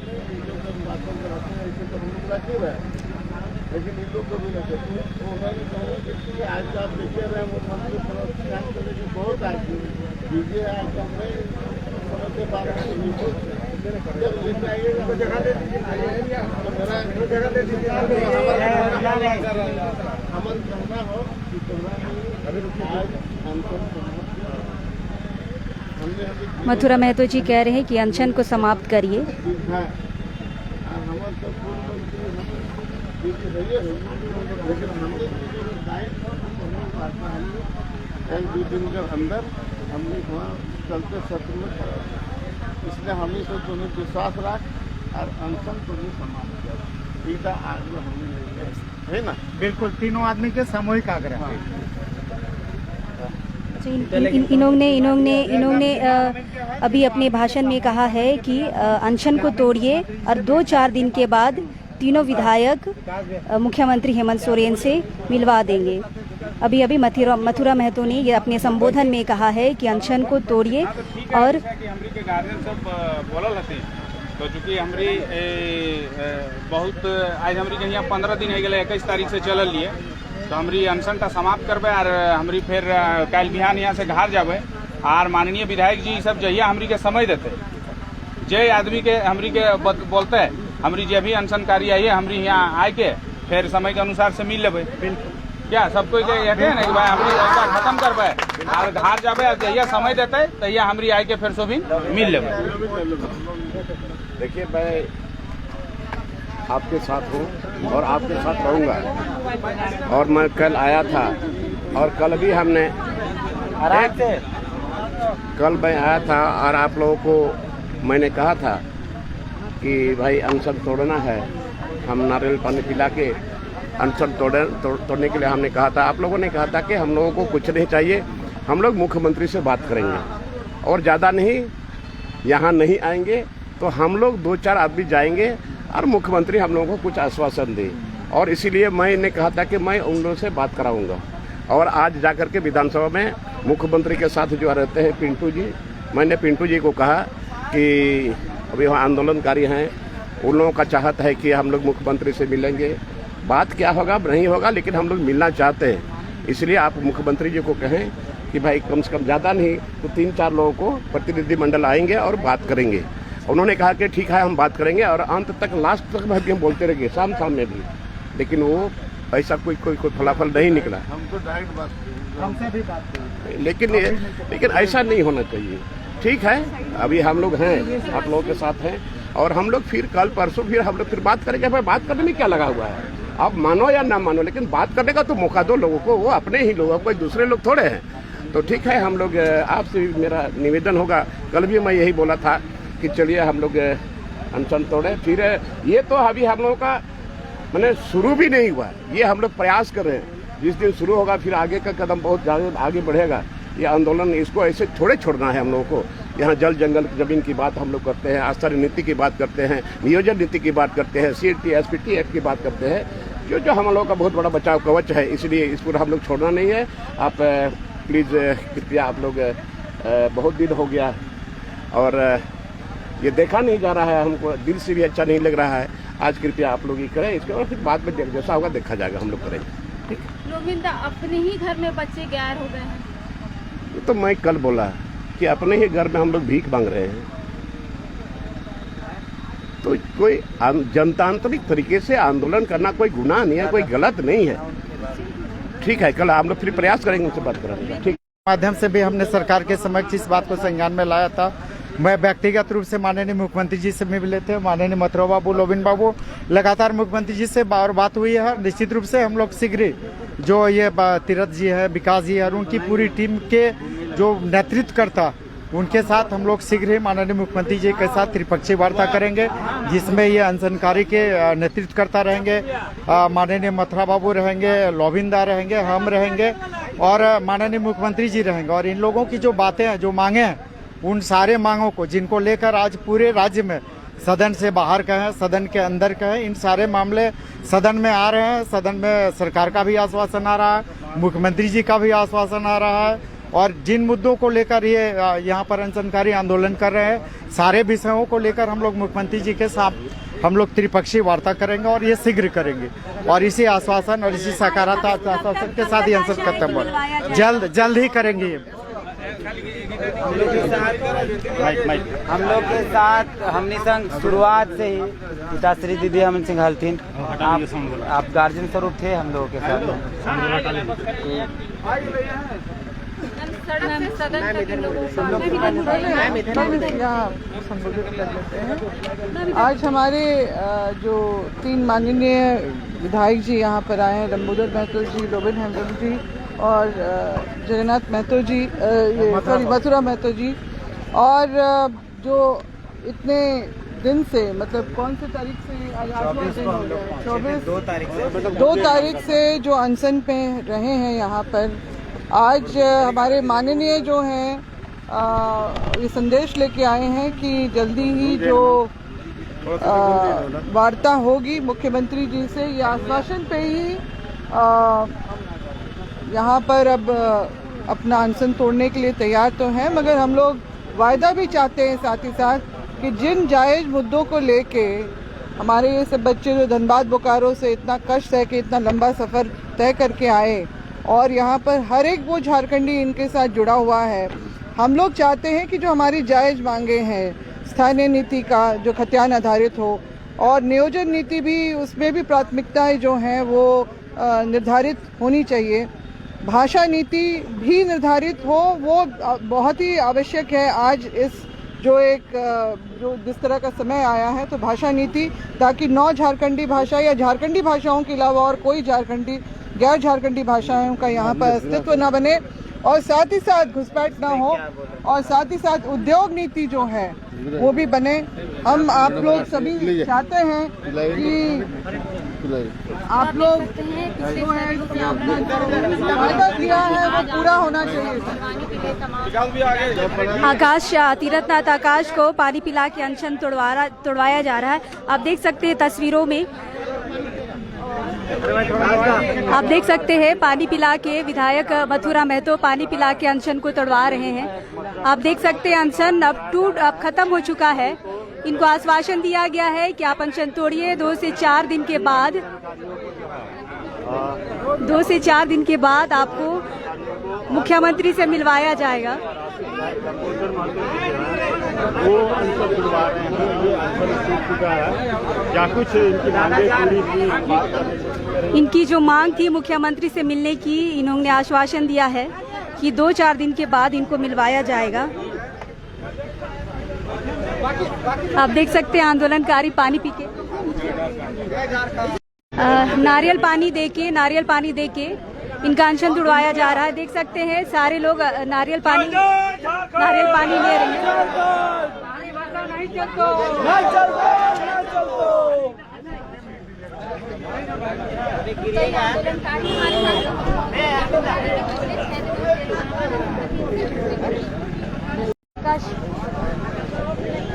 लेकिन इन लोग को भी लगे आज आप देखे रहे मुख्यमंत्री बहुत आगे दीजिए आज समझते बात जगह दे दीजिए अमल करना हो मथुरा महतो जी कह रहे हैं कि अनशन को समाप्त करिए। लेकिन हमने एक दो दिन के अंदर हमने वहाँ चलते सत्र में इसलिए हमें तो तुम्हें विश्वास रख और अनशन तुम्हें समाप्त कर सीधा आग्रह हमें है ना। बिल्कुल तीनों आदमी के सामूहिक आग्रह। इन्होंने अभी अपने भाषण में कहा है कि अनशन को तोड़िए और 2-4 दिन के बाद तीनों विधायक मुख्यमंत्री हेमंत सोरेन से मिलवा देंगे। अभी मथुरा महतो ने ये अपने संबोधन में कहा है कि अनशन को तोड़िए और हमरी के गार्जियन सब बोलल हती तो चूँकि हमरी बहुत आज हमरी के यहाँ 15 दिन हो गए 21 तारीख से चलल लिए तो हमरी अनशन का समाप्त करबे और हमरी फिर कल बिहान यहाँ से घर जाबे और माननीय विधायक जी सब जहिया हमरी के समय देते जय आदमी के हमरी के बोलते है हमरी जे भी अनशनकारी आई है हमरी यहाँ आए के फिर समय के अनुसार से मिल लेबे। क्या सबको ये ना कि भाई हमरी ऐसा खत्म करबे और घर जाबे और जहिया समय देते तहिया हमरी आए के फिर सो भी मिल लेबे। देखिए मैं आपके साथ हूँ और आपके साथ रहूँगा और मैं कल आया था और कल भी हमने कल मैं आया था और आप लोगों को मैंने कहा था कि भाई अनशन तोड़ना है। हम नारियल पानी पिला के अनशन तोड़ने के लिए हमने कहा था। आप लोगों ने कहा था कि हम लोगों को कुछ नहीं चाहिए, हम लोग मुख्यमंत्री से बात करेंगे और ज़्यादा नहीं यहाँ नहीं आएंगे तो हम लोग 2-4 आदमी जाएंगे और मुख्यमंत्री हम लोगों को कुछ आश्वासन दे। और इसीलिए मैंने कहा था कि मैं उन लोगों से बात कराऊंगा और आज जाकर के विधानसभा में मुख्यमंत्री के साथ जो रहते हैं पिंटू जी, मैंने पिंटू जी को कहा कि अभी वहाँ आंदोलनकारी हैं उन लोगों का चाहत है कि हम लोग मुख्यमंत्री से मिलेंगे। बात क्या होगा नहीं होगा लेकिन हम लोग मिलना चाहते हैं। इसलिए आप मुख्यमंत्री जी को कहें कि भाई कम से कम ज़्यादा नहीं तो 3-4 लोगों को प्रतिनिधिमंडल आएंगे और बात करेंगे। उन्होंने कहा कि ठीक है हम बात करेंगे और अंत तक लास्ट तक भी हम बोलते रहेंगे शाम में भी, लेकिन वो ऐसा कोई फलाफल नहीं निकला। हमको डायरेक्ट बात हमसे भी बात लेकिन ऐसा नहीं होना चाहिए। ठीक है अभी हम लोग हैं आप लोगों के साथ हैं और हम लोग फिर कल परसों फिर हम लोग फिर बात करेंगे। भाई बात करने में क्या लगा हुआ है, आप मानो या ना मानो लेकिन बात करने का तो मौका दो लोगों को, वो अपने ही लोग, कोई दूसरे लोग थोड़े हैं। तो ठीक है हम लोग आपसे मेरा निवेदन होगा, कल भी मैं यही बोला था कि चलिए हम लोग अनशन तोड़े। फिर ये तो अभी हम लोगों का मैंने शुरू भी नहीं हुआ, ये हम लोग प्रयास कर रहे हैं। जिस दिन शुरू होगा फिर आगे का कदम बहुत ज़्यादा आगे बढ़ेगा ये आंदोलन। इसको ऐसे थोड़े छोड़ना है हम लोगों को। यहाँ जल जंगल जमीन की बात हम लोग करते हैं, आश्रय नीति की बात करते हैं, नियोजन नीति की बात करते हैं, CT SPT एक्ट की बात करते हैं, जो हम लोगों का बहुत बड़ा बचाव कवच है। इसलिए इसको हम लोग छोड़ना नहीं है। आप प्लीज़ कृपया आप लोग बहुत दिन हो गया और ये देखा नहीं जा रहा है, हमको दिल से भी अच्छा नहीं लग रहा है। आज कृपया आप लोग ये करें, इसके बाद फिर बाद में जैसा होगा देखा जाएगा, हम लोग करेंगे। ठीक लोबिंदा अपने ही घर में बच्चे गैर हो गए हैं। तो मैं कल बोला कि अपने ही घर में हम लोग भीख मांग रहे हैं। तो कोई जनतांत्रिक तरीके से आंदोलन करना कोई गुनाह नहीं है, कोई गलत नहीं है। ठीक है कल हम लोग फिर प्रयास करेंगे उनसे बात कराने का। ठीक माध्यम से भी हमने सरकार के समक्ष इस बात को संज्ञान में लाया था। मैं व्यक्तिगत रूप से माननीय मुख्यमंत्री जी से मिले थे, माननीय मथुरा बाबू, लोबिन बाबू, लगातार मुख्यमंत्री जी से बात हुई है। निश्चित रूप से हम लोग शीघ्र ही जो ये तीरथ जी है, विकास जी है और उनकी पूरी टीम के जो नेतृत्व करता उनके साथ हम लोग शीघ्र ही माननीय मुख्यमंत्री जी के साथ त्रिपक्षीय वार्ता करेंगे, जिसमें ये अनशनकारी के नेतृत्व करता रहेंगे। माननीय मथुरा बाबू रहेंगे, लोबिंदा रहेंगे, हम रहेंगे और माननीय मुख्यमंत्री जी रहेंगे। और इन लोगों की जो बातें हैं, जो मांगे हैं, उन सारे मांगों को जिनको लेकर आज पूरे राज्य में सदन से बाहर का है, सदन के अंदर का है, इन सारे मामले सदन में आ रहे हैं। सदन में सरकार का भी आश्वासन आ रहा है, मुख्यमंत्री जी का भी आश्वासन आ रहा है, और जिन मुद्दों को लेकर ये यहाँ पर अनशनकारी आंदोलन कर रहे हैं, सारे विषयों को लेकर हम लोग मुख्यमंत्री जी के साथ हम लोग त्रिपक्षीय वार्ता करेंगे और ये शीघ्र करेंगे, और इसी आश्वासन और इसी सकारात्मक आश्वासन के साथ ये अनशन खत्म हो जल्द ही करेंगे। हम लोग के साथ हमने संग शुरुआत से ही पिताश्री दीदी अमन सिंह हल्थिन, आप गार्जियन स्वरूप थे हम लोगों के साथ। आज हमारे जो 3 माननीय विधायक जी यहाँ पर आए हैं, लंबोदर महतो जी, रोबिन हेम्ब्रम जी और जगन्नाथ महतो जी, मथुरा महतो जी, और जो इतने दिन से, मतलब कौन से तारीख से, आज 2 तारीख से जो अनशन पे रहे हैं यहाँ पर, आज हमारे माननीय जो हैं ये संदेश लेके आए हैं कि जल्दी ही जो वार्ता होगी मुख्यमंत्री जी से, ये आश्वासन पे ही यहाँ पर अब अपना अनशन तोड़ने के लिए तैयार तो हैं, मगर हम लोग वायदा भी चाहते हैं साथ ही साथ कि जिन जायज़ मुद्दों को लेके हमारे ये सब बच्चे जो धनबाद बोकारो से इतना कष्ट है कि इतना लंबा सफ़र तय करके आए, और यहाँ पर हर एक वो झारखंडी इनके साथ जुड़ा हुआ है, हम लोग चाहते हैं कि जो हमारी जायज़ मांगे हैं, स्थानीय नीति का जो खतियान आधारित हो, और नियोजन नीति भी, उसमें भी प्राथमिकताएं जो हैं वो निर्धारित होनी चाहिए, भाषा नीति भी निर्धारित हो, वो बहुत ही आवश्यक है आज इस जो जिस तरह का समय आया है, तो भाषा नीति, ताकि 9 झारखंडी भाषा या झारखंडी भाषाओं के अलावा और कोई गैर झारखंडी भाषाओं का यहाँ पर अस्तित्व न बने, और साथ ही साथ घुसपैठ ना हो, और साथ ही साथ उद्योग नीति जो है वो भी बने। हम आप लोग सभी चाहते हैं कि आप लोग जो है वादा किया है वो पूरा होना चाहिए। आकाश, तीरथनाथ आकाश को पानी पिला के अनशन तोड़वाया जा रहा है। आप देख सकते हैं तस्वीरों में, आप देख सकते हैं पानी पिला के विधायक मथुरा महतो पानी पिला के अनशन को तोड़वा रहे हैं। आप देख सकते हैं अनशन अब खत्म हो चुका है। इनको आश्वासन दिया गया है कि आप अनशन तोड़िए, 2 से 4 दिन के बाद आपको मुख्यमंत्री से मिलवाया जाएगा। वो अनशन तुड़वा रहे हैं, ये अनशन टूट चुका है, क्या कुछ इनकी मांगे पूरी थी? इनकी जो मांग थी मुख्यमंत्री से मिलने की, इन्होंने आश्वासन दिया है कि 2-4 दिन के बाद इनको मिलवाया जाएगा। आप देख सकते हैं आंदोलनकारी पानी पी के, नारियल पानी देके इनका अनशन तुड़वाया जा रहा है। देख सकते हैं सारे लोग नारियल पानी ले रहे हैं।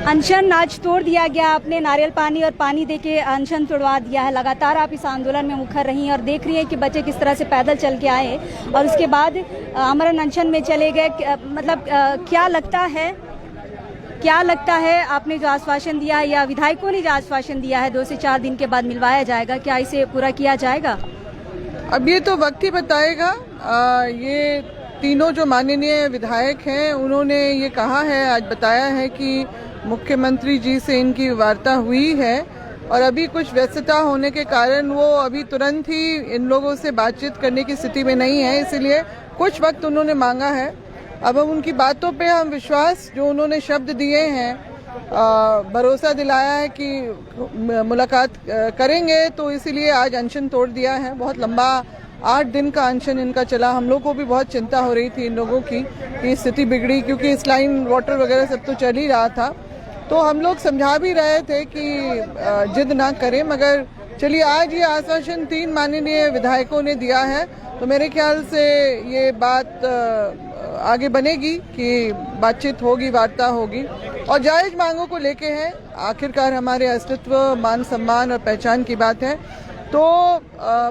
अनशन आज तोड़ दिया गया, आपने नारियल पानी और पानी देके अनशन तोड़वा दिया है। लगातार आप इस आंदोलन में मुखर रही हैं और देख रही हैं कि बच्चे किस तरह से पैदल चल के आए और उसके बाद आमरण अनशन में चले गए। मतलब क्या लगता है आपने जो आश्वासन दिया है या विधायकों ने जो आश्वासन दिया है 2 से 4 दिन के बाद मिलवाया जाएगा, क्या इसे पूरा किया जाएगा? अब ये तो वक्त ही बताएगा। ये तीनों जो माननीय विधायक हैं उन्होंने ये कहा है, आज बताया है कि मुख्यमंत्री जी से इनकी वार्ता हुई है और अभी कुछ व्यस्तता होने के कारण वो अभी तुरंत ही इन लोगों से बातचीत करने की स्थिति में नहीं है, इसलिए कुछ वक्त उन्होंने मांगा है। अब हम उनकी बातों पे हम विश्वास, जो उन्होंने शब्द दिए हैं, भरोसा दिलाया है कि मुलाकात करेंगे, तो इसीलिए आज अनशन तोड़ दिया है। बहुत लंबा 8 दिन का अनशन इनका चला। हम लोग को भी बहुत चिंता हो रही थी इन लोगों की कि स्थिति बिगड़ी, क्योंकि इस लाइन वाटर वगैरह सब तो चल ही रहा था। तो हम लोग समझा भी रहे थे कि जिद ना करें, मगर चलिए आज ये आश्वासन 3 माननीय विधायकों ने दिया है, तो मेरे ख्याल से ये बात आगे बनेगी कि बातचीत होगी, वार्ता होगी और जायज मांगों को लेके है। आखिरकार हमारे अस्तित्व, मान सम्मान और पहचान की बात है। तो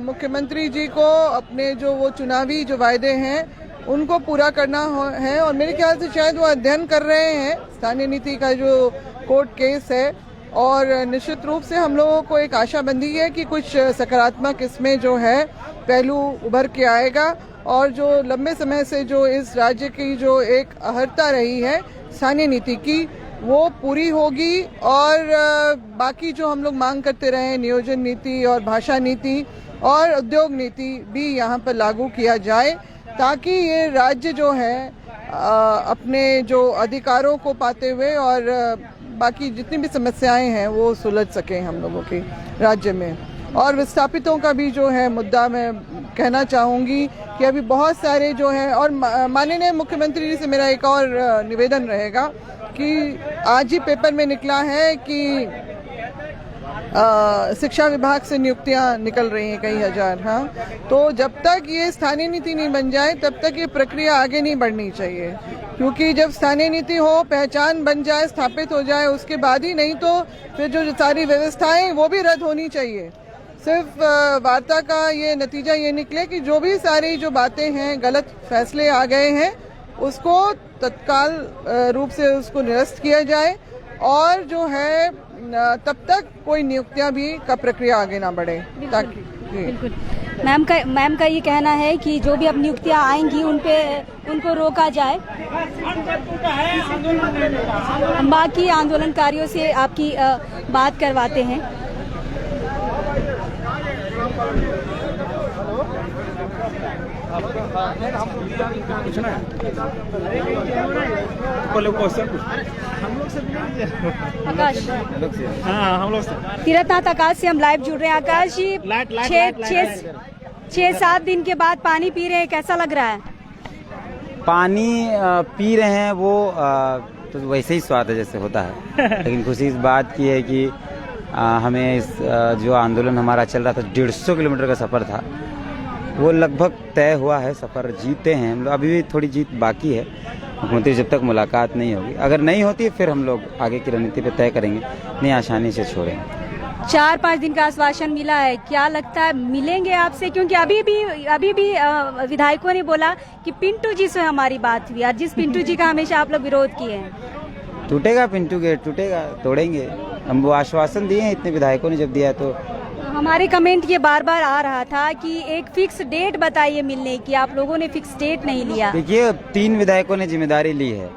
मुख्यमंत्री जी को अपने जो वो चुनावी जो वायदे हैं उनको पूरा करना है और मेरे ख्याल से शायद वो अध्ययन कर रहे हैं स्थानीय नीति का जो कोर्ट केस है और निश्चित रूप से हम लोगों को एक आशा बंधी है कि कुछ सकारात्मक इसमें जो है पहलू उभर के आएगा और जो लंबे समय से जो इस राज्य की जो एक अहर्ता रही है स्थानीय नीति की वो पूरी होगी और बाकी जो हम लोग मांग करते रहे नियोजन नीति और भाषा नीति और उद्योग नीति भी यहाँ पर लागू किया जाए ताकि ये राज्य जो है अपने जो अधिकारों को पाते हुए और बाकी जितनी भी समस्याएं हैं वो सुलझ सकें हम लोगों के राज्य में। और विस्थापितों का भी जो है मुद्दा मैं कहना चाहूँगी कि अभी बहुत सारे जो है और माननीय मुख्यमंत्री जी से मेरा एक और निवेदन रहेगा कि आज ही पेपर में निकला है कि शिक्षा विभाग से नियुक्तियां निकल रही हैं कई हजार। हाँ, तो जब तक ये स्थानीय नीति नहीं बन जाए तब तक ये प्रक्रिया आगे नहीं बढ़नी चाहिए क्योंकि जब स्थानीय नीति हो, पहचान बन जाए, स्थापित हो जाए उसके बाद ही, नहीं तो फिर जो सारी व्यवस्थाएं वो भी रद्द होनी चाहिए। सिर्फ वार्ता का ये नतीजा ये निकले कि जो भी सारी जो बातें हैं, गलत फैसले आ गए हैं उसको तत्काल रूप से उसको निरस्त किया जाए और जो है तब तक कोई नियुक्तियां भी का प्रक्रिया आगे ना बढ़े ताकि बिल्कुल। मैम का ये कहना है कि जो भी अब नियुक्तियां आएंगी उनको रोका जाए। हम बाकी आंदोलनकारियों से आपकी बात करवाते हैं। आकाश, हाँ हम लोग तीर्थनाथ आकाश से हम लाइव जुड़ रहे हैं। आकाश जी, 6-7 दिन के बाद पानी पी रहे हैं, कैसा लग रहा है? पानी पी रहे हैं वो तो वैसे ही स्वाद है जैसे होता है लेकिन खुशी इस बात की है कि हमें इस जो आंदोलन हमारा चल रहा था 150 किलोमीटर का सफ़र था वो लगभग तय हुआ है। सफ़र जीते हैं हम लोग, अभी भी थोड़ी जीत बाकी है। मुख्यमंत्री जब तक मुलाकात नहीं होगी, अगर नहीं होती फिर हम लोग आगे की रणनीति पे तय करेंगे, नहीं आसानी से छोड़ेंगे। 4-5 दिन का आश्वासन मिला है, क्या लगता है मिलेंगे आपसे? क्योंकि अभी भी विधायकों ने बोला कि पिंटू जी से हमारी बात हुई और जिस पिंटू जी का हमेशा आप लोग विरोध किए हैं। टूटेगा पिंटू गेट, टूटेगा, तोड़ेंगे। हम वो आश्वासन दिए हैं, इतने विधायकों ने जब दिया है तो हमारे कमेंट ये बार-बार आ रहा था कि एक फिक्स डेट बताइए मिलने की, आप लोगों ने फिक्स डेट नहीं लिया। देखिए 3 विधायकों ने जिम्मेदारी ली है,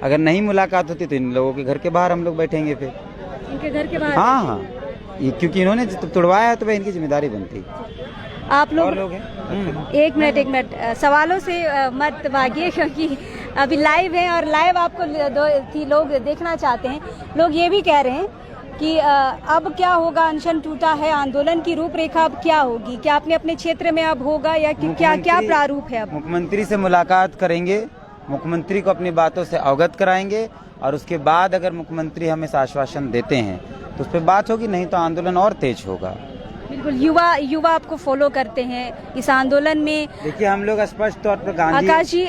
अगर नहीं मुलाकात होती तो इन लोगों के घर के बाहर हम लोग बैठेंगे फिर इनके घर के बाहर। हाँ, क्योंकि इन्होंने तोड़वाया है तो वह इनकी जिम्मेदारी बनती। आप लोग हैं। एक मिनट सवालों से मत भागिए क्योंकि अभी लाइव है और लाइव आपको लोग देखना चाहते हैं। लोग ये भी कह रहे हैं कि अब क्या होगा, अनशन टूटा है, आंदोलन की रूपरेखा अब क्या होगी? क्या अपने क्षेत्र में अब होगा या क्या प्रारूप है? अब मुख्यमंत्री से मुलाकात करेंगे, मुख्यमंत्री को अपनी बातों से अवगत कराएंगे और उसके बाद अगर मुख्यमंत्री हमें आश्वासन देते हैं तो उस पर बात होगी, नहीं तो आंदोलन और तेज होगा। बिल्कुल। युवा आपको फॉलो करते हैं इस आंदोलन में। देखिए हम लोग स्पष्ट तौर पर गांधी आकाश जी,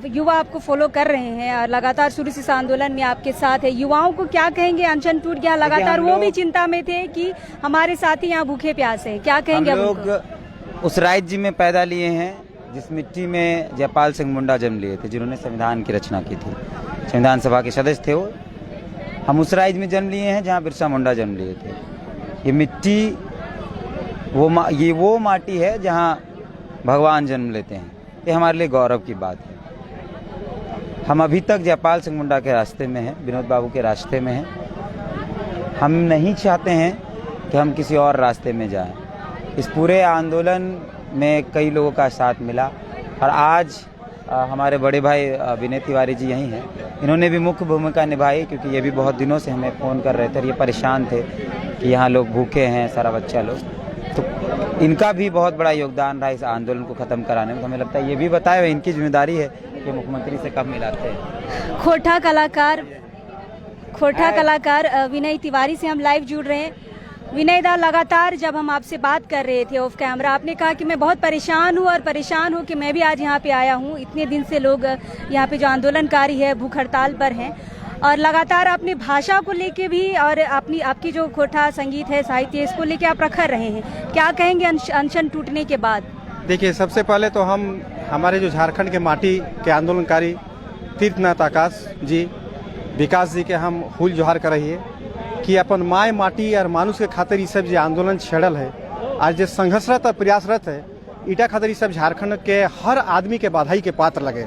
युवा आपको फॉलो कर रहे हैं और लगातार शुरू से इस आंदोलन में आपके साथ है। युवाओं को क्या कहेंगे? अनशन टूट गया लगातार, वो भी चिंता में थे कि हमारे साथी यहाँ भूखे प्यासे हैं, क्या कहेंगे? हम लोग उस राज्य में पैदा लिए हैं जिस मिट्टी में जयपाल सिंह मुंडा जन्म लिए थे, जिन्होंने संविधान की रचना की थी, संविधान सभा के सदस्य थे वो। हम उस राज्य में जन्म लिए हैं जहाँ बिरसा मुंडा जन्म लिए थे। ये मिट्टी वो माटी है जहाँ भगवान जन्म लेते हैं, ये हमारे लिए गौरव की बात है। हम अभी तक जयपाल सिंह मुंडा के रास्ते में हैं, विनोद बाबू के रास्ते में हैं। हम नहीं चाहते हैं कि हम किसी और रास्ते में जाएं। इस पूरे आंदोलन में कई लोगों का साथ मिला और आज हमारे बड़े भाई विनय तिवारी जी यहीं हैं, इन्होंने भी मुख्य भूमिका निभाई क्योंकि ये भी बहुत दिनों से हमें फ़ोन कर रहे थे और ये परेशान थे कि यहाँ लोग भूखे हैं, सारा बच्चा लोग, तो इनका भी बहुत बड़ा योगदान रहा इस आंदोलन को ख़त्म कराने में। हमें लगता है ये भी बताए हुए इनकी जिम्मेदारी है कि मुख्यमंत्री से कब मिलाते हैं। खोटा कलाकार विनय तिवारी से हम लाइव जुड़ रहे हैं। विनय दा, लगातार जब हम आपसे बात कर रहे थे ऑफ कैमरा, आपने कहा कि मैं बहुत परेशान हूँ और परेशान हूँ कि मैं भी आज यहाँ पे आया हूँ। इतने दिन से लोग यहाँ पे जो आंदोलनकारी है भूख हड़ताल पर हैं, और लगातार अपनी भाषा को लेके भी और आपकी जो कोठा संगीत है, साहित्य, इसको लेके आप प्रखर रहे हैं। क्या कहेंगे अनशन टूटने के बाद? देखिए, सबसे पहले तो हमारे जो झारखंड के माटी के आंदोलनकारी तीर्थनाथ आकाश जी, विकास जी के हम हुल जोहार कर रही है कि अपन माय माटी और मानुष के खातिर ये सब जो आंदोलन छेड़ल है, आज जो संघर्षरत और प्रयासरत है, ईटा खातिर ये सब झारखंड के हर आदमी के बधाई के पात्र लगे।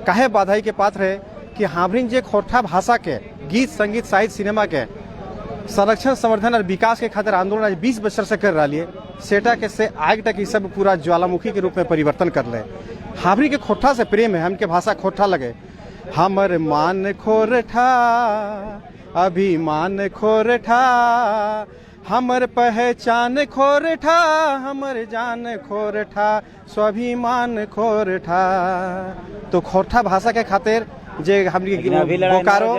काहे बधाई के पात्र है कि हमरी जे खोरठा भाषा के गीत, संगीत, साहित्य, सिनेमा के संरक्षण, संवर्धन और विकास के खातिर आंदोलन आज 20 वर्ष से कर रही है, सेटा के से आग तक ये सब पूरा ज्वालामुखी के रूप में परिवर्तन कर ले। हमरी के खोरठा से प्रेम है, हमके भाषा खोरठा लगे। हमर मान खोरठा, अभिमान खोरठा, हमर पहचान खोरठा, हमर जान खोरठा, स्वाभिमान खोरठा। तो खोरठा भाषा के खातिर जे हमरी बोकारो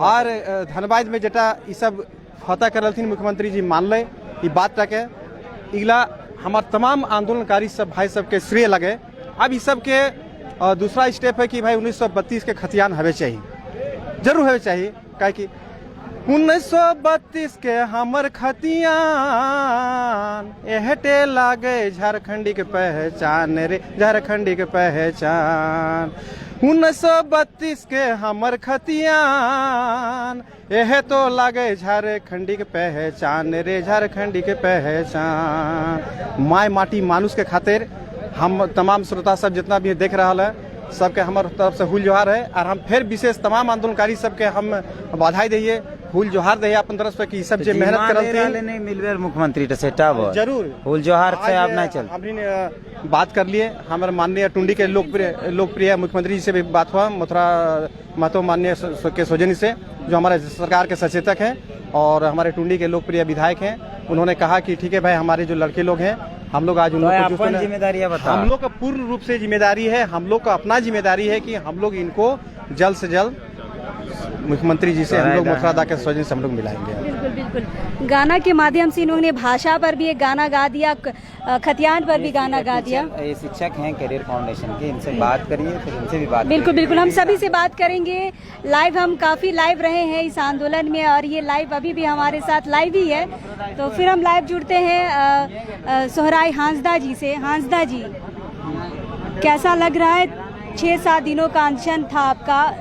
और धनबाद में जेटा ये सब फतह करल थी मुख्यमंत्री जी मान ले ये बात रखे, इला हमार तमाम आंदोलनकारी सब भाई सबके श्रेय लगे। अब इस सब के दूसरा स्टेप है कि भाई 1932 के खतियान हवे चाहिए, जरूर हवे चाहिए, काहे कि 1932 के हमर खतियान एहटे लागे झारखंडी के पहचान रे, झारखंडी के पहचान। 1932 के हमर खतियान एह तो लागे झारखंडी के पहचान रे, झारखंडी के पहचान। माय माटी मानुष के खातिर हम तमाम श्रोता सब जितना भी देख रहा है सबके हमारे तरफ से हुल जोहार है, और हम फिर विशेष तमाम आंदोलनकारी सबके हम बधाई दिए, हुल जोहार दिए अपन तरफ से कि सब जे मेहनत करल नहीं मिलवे मुख्यमंत्री तो सेटा जरूर हुल जोहार से आप नहीं चल। हमने बात कर लिए, हमारे माननीय टुंडी के लोकप्रिय मुख्यमंत्री जी से भी बात हुआ, मथुरा महतो माननीय के सौजन्य से, जो हमारे सरकार के सचेतक हैं और हमारे टुंडी के लोकप्रिय विधायक हैं। उन्होंने कहा कि ठीक है भाई, हमारे जो लड़के लोग हैं हम लोग आज उनको जिम्मेदारी बता, हम लोग का पूर्ण रूप से जिम्मेदारी है, हम लोग का अपना जिम्मेदारी है कि हम लोग इनको जल्द से जल्द मुख्यमंत्री जी से हम लोग मथुरा के सौजन्य से हम लोग मिलाएंगे। बिल्कुल बिल्कुल। गाना के माध्यम से इन्होंने भाषा पर भी एक गाना गा दिया, खतियान पर भी गाना गा दिया। ये शिक्षक हैं करियर फाउंडेशन के, इनसे बात करिए, फिर इनसे भी बात। बिल्कुल बिल्कुल, हम सभी से बात करेंगे। लाइव हम काफ़ी लाइव रहे हैं इस आंदोलन में, और ये लाइव अभी भी हमारे साथ लाइव ही है, तो फिर हम लाइव जुड़ते हैं सोहराय हांसदा जी से। हांसदा जी, कैसा लग रहा है? 6-7 दिनों का अनशन था आपका,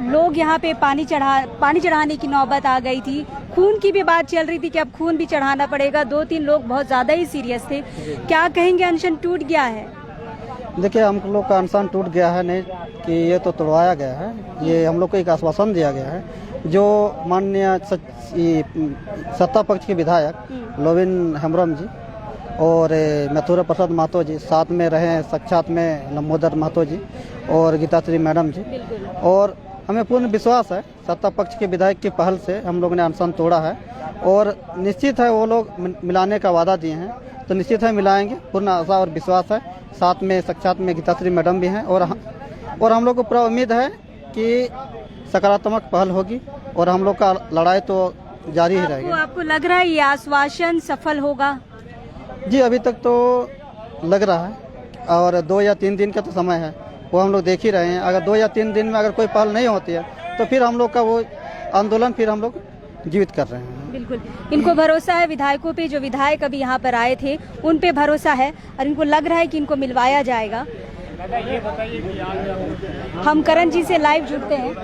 लोग यहाँ पे पानी चढ़ाने की नौबत आ गई थी, खून की भी बात चल रही थी कि अब खून भी चढ़ाना पड़ेगा। 2-3 लोग बहुत ज़्यादा ही सीरियस थे। क्या कहेंगे, अनशन टूट गया है? देखिए, हम लोग का अनशन टूट गया है नहीं कि ये तो तोड़वाया गया है, ये हम लोग को एक आश्वासन दिया गया है। जो माननीय सत्ता पक्ष के विधायक लोविन हेम्ब्रम जी और मथुरा प्रसाद महतो जी साथ में रहे हैं, साक्षात में लंबोदर महतो जी और गीताश्री मैडम जी, और हमें पूर्ण विश्वास है सत्ता पक्ष के विधायक की पहल से हम लोग ने अनशन तोड़ा है, और निश्चित है वो लोग मिलाने का वादा दिए हैं, तो निश्चित है मिलाएंगे, पूर्ण आशा और विश्वास है। साथ में साक्षात में गीताश्री मैडम भी हैं, और हम लोग को पूरा उम्मीद है कि सकारात्मक पहल होगी और हम लोग का लड़ाई तो जारी ही रहेगी। आपको लग रहा है ये आश्वासन सफल होगा? जी, अभी तक तो लग रहा है, और 2 या 3 दिन का तो समय है, वो हम लोग देख ही रहे हैं। अगर 2 या 3 दिन में अगर कोई पहल नहीं होती है तो फिर हम लोग का वो आंदोलन फिर हम लोग जीवित कर रहे हैं। बिल्कुल, इनको भरोसा है विधायकों पे, जो विधायक अभी यहाँ पर आए थे उन पे भरोसा है, और इनको लग रहा है कि इनको मिलवाया जाएगा। हम करण जी से लाइव जुड़ते हैं,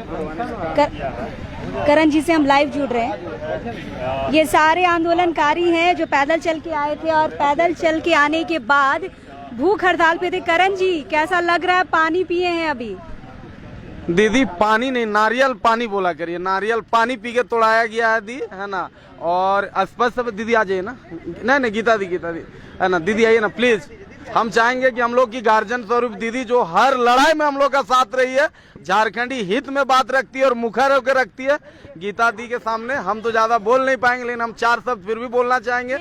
करण जी से हम लाइव जुड़ रहे हैं। ये सारे आंदोलनकारी हैं जो पैदल चल के आए थे, और पैदल चल के आने के बाद भूख हड़ताल पे थे। करण जी, कैसा लग रहा है? पानी पिए हैं अभी? दीदी, पानी नहीं, नारियल पानी बोला करिए, नारियल पानी पी के तोड़ाया गया है दी, है ना। और स्पष्ट दीदी आ जाइए ना, नहीं गीता दी है ना, दीदी आइए ना प्लीज। हम चाहेंगे कि हम लोग की गार्जियन स्वरूप दीदी, जो हर लड़ाई में हम लोग का साथ रही है, झारखंडी हित में बात रखती है और मुखर होकर रखती है, गीता दी के सामने हम तो ज्यादा बोल नहीं पाएंगे, लेकिन हम 4 शब्द फिर भी बोलना चाहेंगे।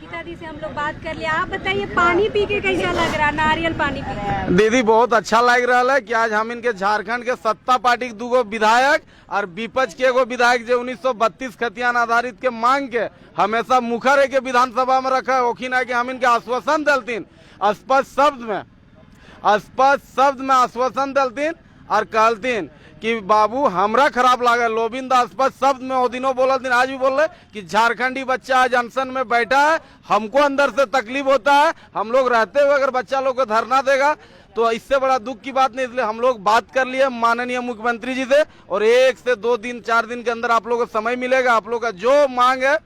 गीता दी से हम लोग बात कर लिया। आप बताइए पानी पी के कैसा लग रहा, नारियल पानी पी के? दीदी बहुत अच्छा लग रहा है कि आज हम इनके झारखंड के सत्ता पार्टी के 2 विधायक और विपक्ष के 1 विधायक जो 1932 खतियान आधारित के मांग के हमेशा मुखर के विधानसभा में रखा होखिन है कि हम इनके आश्वासन दलतीन, स्पष्ट शब्द में आश्वासन दलतीन और कहलतीन कि बाबू हमरा खराब लगा। लोबिंदा स्पष्ट शब्द में वो दिनों बोला दिन, आज भी बोल रहे कि झारखंडी बच्चा आज अनशन में बैठा है, हमको अंदर से तकलीफ होता है। हम लोग रहते हुए अगर बच्चा लोग को धरना देगा तो इससे बड़ा दुख की बात नहीं। इसलिए हम लोग बात कर लिए माननीय मुख्यमंत्री जी से और 1 से 2 दिन 4 दिन के अंदर आप लोगों को समय मिलेगा। आप लोग का जो मांग है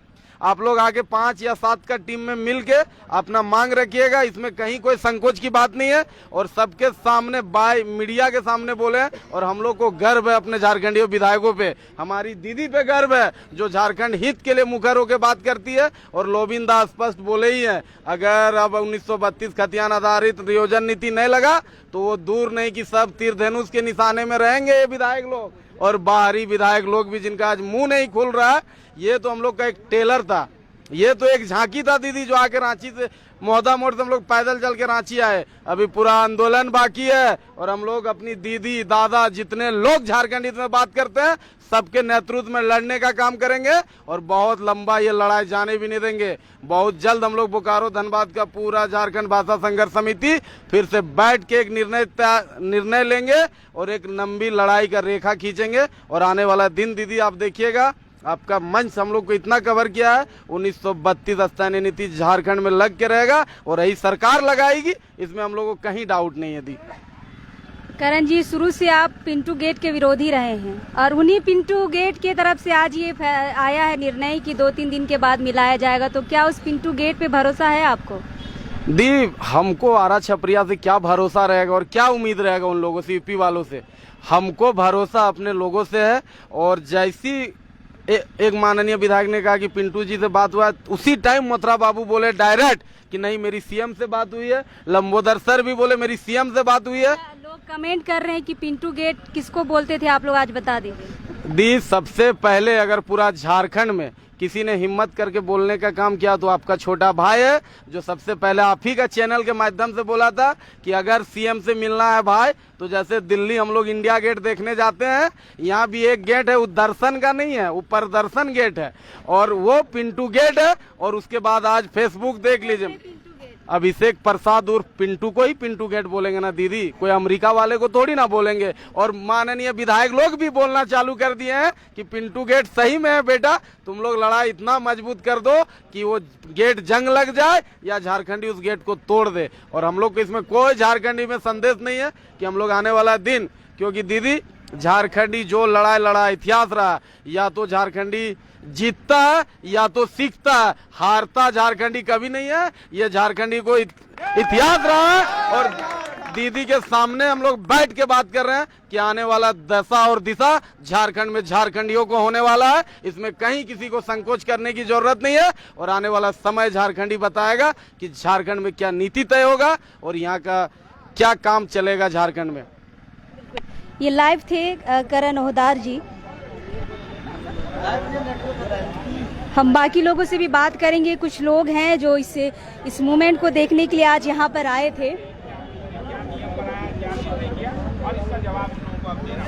आप लोग आगे 5 या 7 का टीम में मिल के अपना मांग रखिएगा। इसमें कहीं कोई संकोच की बात नहीं है और सबके सामने बाय मीडिया के सामने बोले हैं। और हम लोग को गर्व है अपने झारखंडी विधायकों पे, हमारी दीदी पे गर्व है जो झारखंड हित के लिए मुखर होकर बात करती है। और लोबिंदा स्पष्ट बोले ही है, अगर अब 1932 खतियान आधारित नियोजन नीति नहीं लगा तो वो दूर नहीं कि सब तीर धनुष के निशाने में रहेंगे ये विधायक लोग और बाहरी विधायक लोग भी, जिनका आज मुंह नहीं खुल रहा है। ये तो हम लोग का एक टेलर था, ये तो एक झांकी था दीदी, जो आके रांची से मोहदा मोड़ से हम लोग पैदल चल के रांची आए। अभी पूरा आंदोलन बाकी है और हम लोग अपनी दीदी दादा जितने लोग झारखंड हित में बात करते हैं सबके नेतृत्व में लड़ने का काम करेंगे और बहुत लंबा ये लड़ाई जाने भी नहीं देंगे। बहुत जल्द हम लोग बोकारो धनबाद का पूरा झारखंड भाषा संघर्ष समिति फिर से बैठ के एक निर्णय लेंगे और एक लंबी लड़ाई का रेखा खींचेंगे। और आने वाला दिन दीदी आप देखिएगा, आपका मंच हम लोग को इतना कवर किया है, 1932 स्थानीय नीति झारखंड में लग के रहेगा और यही सरकार लगाएगी, इसमें हम लोगों को कहीं डाउट नहीं है दी। करण जी, शुरू से आप पिंटू गेट के विरोधी रहे हैं और उन्हीं पिंटू गेट की तरफ से आज ये आया है निर्णय कि 2-3 दिन के बाद मिलाया जाएगा, तो क्या उस पिंटू गेट पे भरोसा है आपको? दी, हमको आरा छपरिया से क्या भरोसा रहेगा और क्या उम्मीद रहेगा उन लोगों से, यूपी वालों से? हमको भरोसा अपने लोगों से है। और जैसी एक माननीय विधायक ने कहा कि पिंटू जी से बात हुआ, उसी टाइम मथुरा बाबू बोले डायरेक्ट कि नहीं मेरी सीएम से बात हुई है। लंबोदर सर भी बोले मेरी सीएम से बात हुई है। लोग कमेंट कर रहे हैं कि पिंटू गेट किसको बोलते थे, आप लोग आज बता दें। दी, सबसे पहले अगर पूरा झारखंड में किसी ने हिम्मत करके बोलने का काम किया तो आपका छोटा भाई है, जो सबसे पहले आप ही का चैनल के माध्यम से बोला था कि अगर सीएम से मिलना है भाई तो जैसे दिल्ली हम लोग इंडिया गेट देखने जाते हैं, यहाँ भी एक गेट है, वो दर्शन का नहीं है, वो प्रदर्शन गेट है और वो पिंटू गेट है। और उसके बाद आज फेसबुक देख लीजिए, अभिषेक प्रसाद उर्फ पिंटू को ही पिंटू गेट बोलेंगे ना दीदी, कोई अमेरिका वाले को थोड़ी ना बोलेंगे। और माननीय विधायक लोग भी बोलना चालू कर दिए हैं कि पिंटू गेट सही में है बेटा, तुम लोग लड़ाई इतना मजबूत कर दो कि वो गेट जंग लग जाए या झारखंडी उस गेट को तोड़ दे। और हम लोग को इसमें कोई झारखंडी में संदेश नहीं है कि हम लोग आने वाला दिन, क्योंकि दीदी झारखंडी जो लड़ाई लड़ा इतिहास रहा, या तो झारखंडी जीतता है या तो सीखता है, हारता झारखंडी कभी नहीं है। ये झारखंडी को इतिहास रहा है और दीदी के सामने हम लोग बैठ के बात कर रहे हैं कि आने वाला दशा और दिशा झारखंड में झारखंडियों को होने वाला है। इसमें कहीं किसी को संकोच करने की जरूरत नहीं है और आने वाला समय झारखंडी बताएगा कि झारखंड में क्या नीति तय होगा और यहाँ का क्या काम चलेगा झारखंड में। ये लाइव थे करण ओहदार जी। हम बाकी लोगों से भी बात करेंगे। कुछ लोग हैं जो इस मूवमेंट को देखने के लिए आज यहाँ पर आए थे। और इसका जवाब लोगों को अब देना।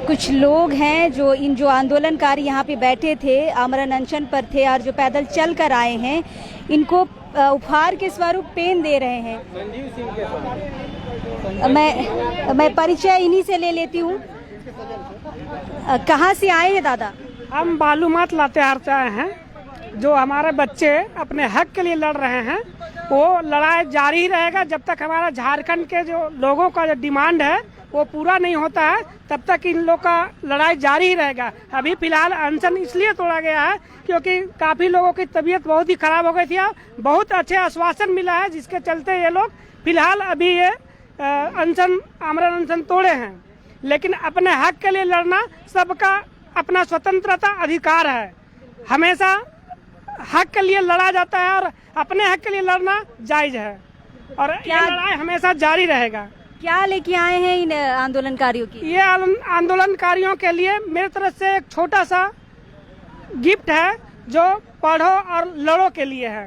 कुछ लोग हैं जो आंदोलनकारी यहाँ पे बैठे थे, आमरण अनशन पर थे और जो पैदल चल कर आए हैं, इनको उपहार के स्वरूप पेन दे रहे हैं। मैं परिचय इन्हीं से ले लेती हूँ। कहाँ से आए हैं दादा? हम मालूमात लातेहार से आए हैं। जो हमारे बच्चे अपने हक के लिए लड़ रहे हैं वो लड़ाई जारी ही रहेगा जब तक हमारा झारखंड के जो लोगों का जो डिमांड है वो पूरा नहीं होता है, तब तक इन लोग का लड़ाई जारी ही रहेगा। अभी फिलहाल अनशन इसलिए तोड़ा गया है क्योंकि काफी लोगों की तबीयत बहुत ही खराब हो गई थी। बहुत अच्छे आश्वासन मिला है जिसके चलते ये लोग फिलहाल अभी ये अनशन आमरण अनशन तोड़े हैं। लेकिन अपने हक के लिए लड़ना सबका अपना स्वतंत्रता अधिकार है। हमेशा हक के लिए लड़ा जाता है और अपने हक के लिए लड़ना जायज है और ये लड़ाई हमेशा जारी रहेगा। क्या लेके आए हैं इन आंदोलनकारियों की? ये आंदोलनकारियों के लिए मेरी तरफ से एक छोटा सा गिफ्ट है जो पढ़ो और लड़ो के लिए है।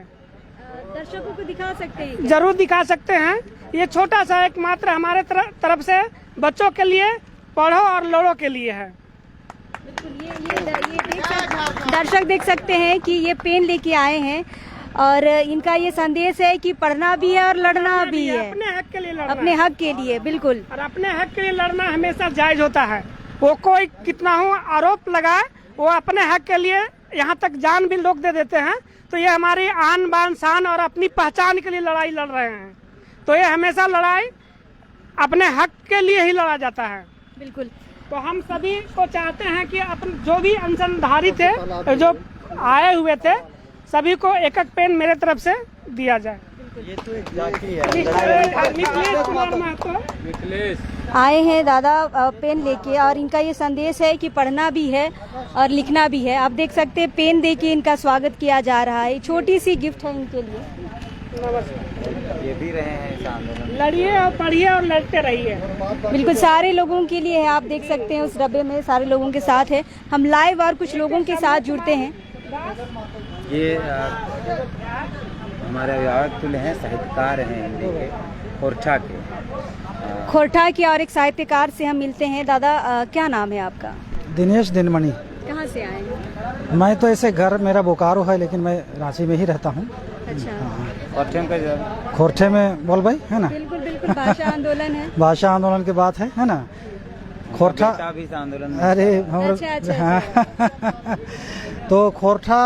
दर्शकों को दिखा सकते हैं? जरूर दिखा सकते हैं। ये छोटा सा एक मात्र हमारे तरफ से बच्चों के लिए पढ़ो और लड़ो के लिए है। दर्शक देख सकते हैं कि ये पेन लेके आए हैं और इनका ये संदेश है कि पढ़ना भी है और लड़ना भी है, अपने हक के लिए लड़ना, अपने हक के लिए। बिल्कुल, और अपने हक के लिए लड़ना हमेशा जायज होता है। वो कोई कितना हो आरोप लगाए, वो अपने हक के लिए यहाँ तक जान भी लोग दे देते हैं। तो ये हमारी आन बान शान और अपनी पहचान के लिए लड़ाई लड़ रहे हैं। तो ये हमेशा लड़ाई अपने हक के लिए ही लड़ा जाता है। बिल्कुल। तो हम सभी को चाहते हैं कि अपन जो भी अनशनधारी थे, जो आए हुए थे, सभी को एक एक पेन मेरे तरफ से दिया जाए। ये तो एक जाति है। आए हैं दादा पेन लेके और इनका ये संदेश है कि पढ़ना भी है और लिखना भी है। आप देख सकते हैं पेन देके इनका स्वागत किया जा रहा है। छोटी सी गिफ्ट है इनके लिए। ये भी रहे हैं इस आंदोलन। लड़िए और पढ़िए और लड़ते रहिए। बिल्कुल सारे लोगों के लिए है। आप देख सकते हैं उस डब्बे में सारे लोगों के साथ है। हम लाइव और कुछ लोगों के साथ जुड़ते हैं। ये हमारे अभिभावक तुल्य हैं, साहित्यकार हैं हिंदी के, खोरठा के। खोरठा के और एक साहित्यकार से हम मिलते हैं। दादा क्या नाम है आपका? दिनेश दिनमणि। कहाँ से आए हैं? मैं तो ऐसे घर मेरा बोकारो है, लेकिन मैं रांची में ही रहता हूँ। अच्छा। खोरठे में बोल भाई, है ना? बिल्कुल बिल्कुल, भाषा आंदोलन है। भाषा आंदोलन की बात है ना? खोरठा भी आंदोलन। अरे तो खोरठा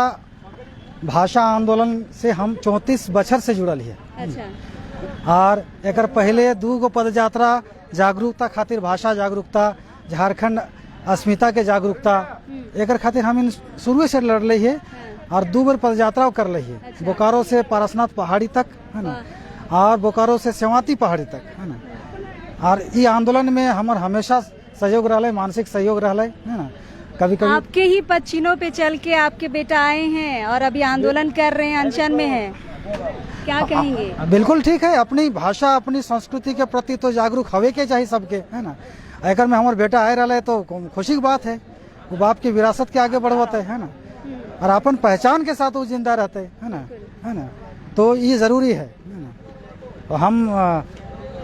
भाषा आंदोलन से हम 34 बछर से जुड़ल है। अच्छा। और एक पहले 2 गो पद यात्रा जागरूकता खातिर, भाषा जागरूकता, झारखंड अस्मिता के जागरूकता, एक खातिर हम शुरू से लड़ रही है और 2 बार पद यात्रा कर रही है। अच्छा। बोकारो से पारसनाथ पहाड़ी तक, है ना, और बोकारो से सेवाती पहाड़ी तक, है ना। और ये आंदोलन में हमार हमेशा सहयोग रहा, मानसिक सहयोग रहा, है ना। कभी कभी आपके ही पदचिन्हों पे चल के आपके बेटा आए हैं और अभी आंदोलन कर रहे हैं, अनशन में हैं, क्या कहेंगे? बिल्कुल ठीक है। अपनी भाषा अपनी संस्कृति के प्रति तो जागरूक हवे के चाहिए सबके, है ना। अगर में हमारे बेटा आए रहा है तो खुशी की बात है। वो बाप की विरासत के आगे बढ़वाते है ना, और अपन पहचान के साथ वो जिंदा रहते है ना। तो ये जरूरी है ना। तो हम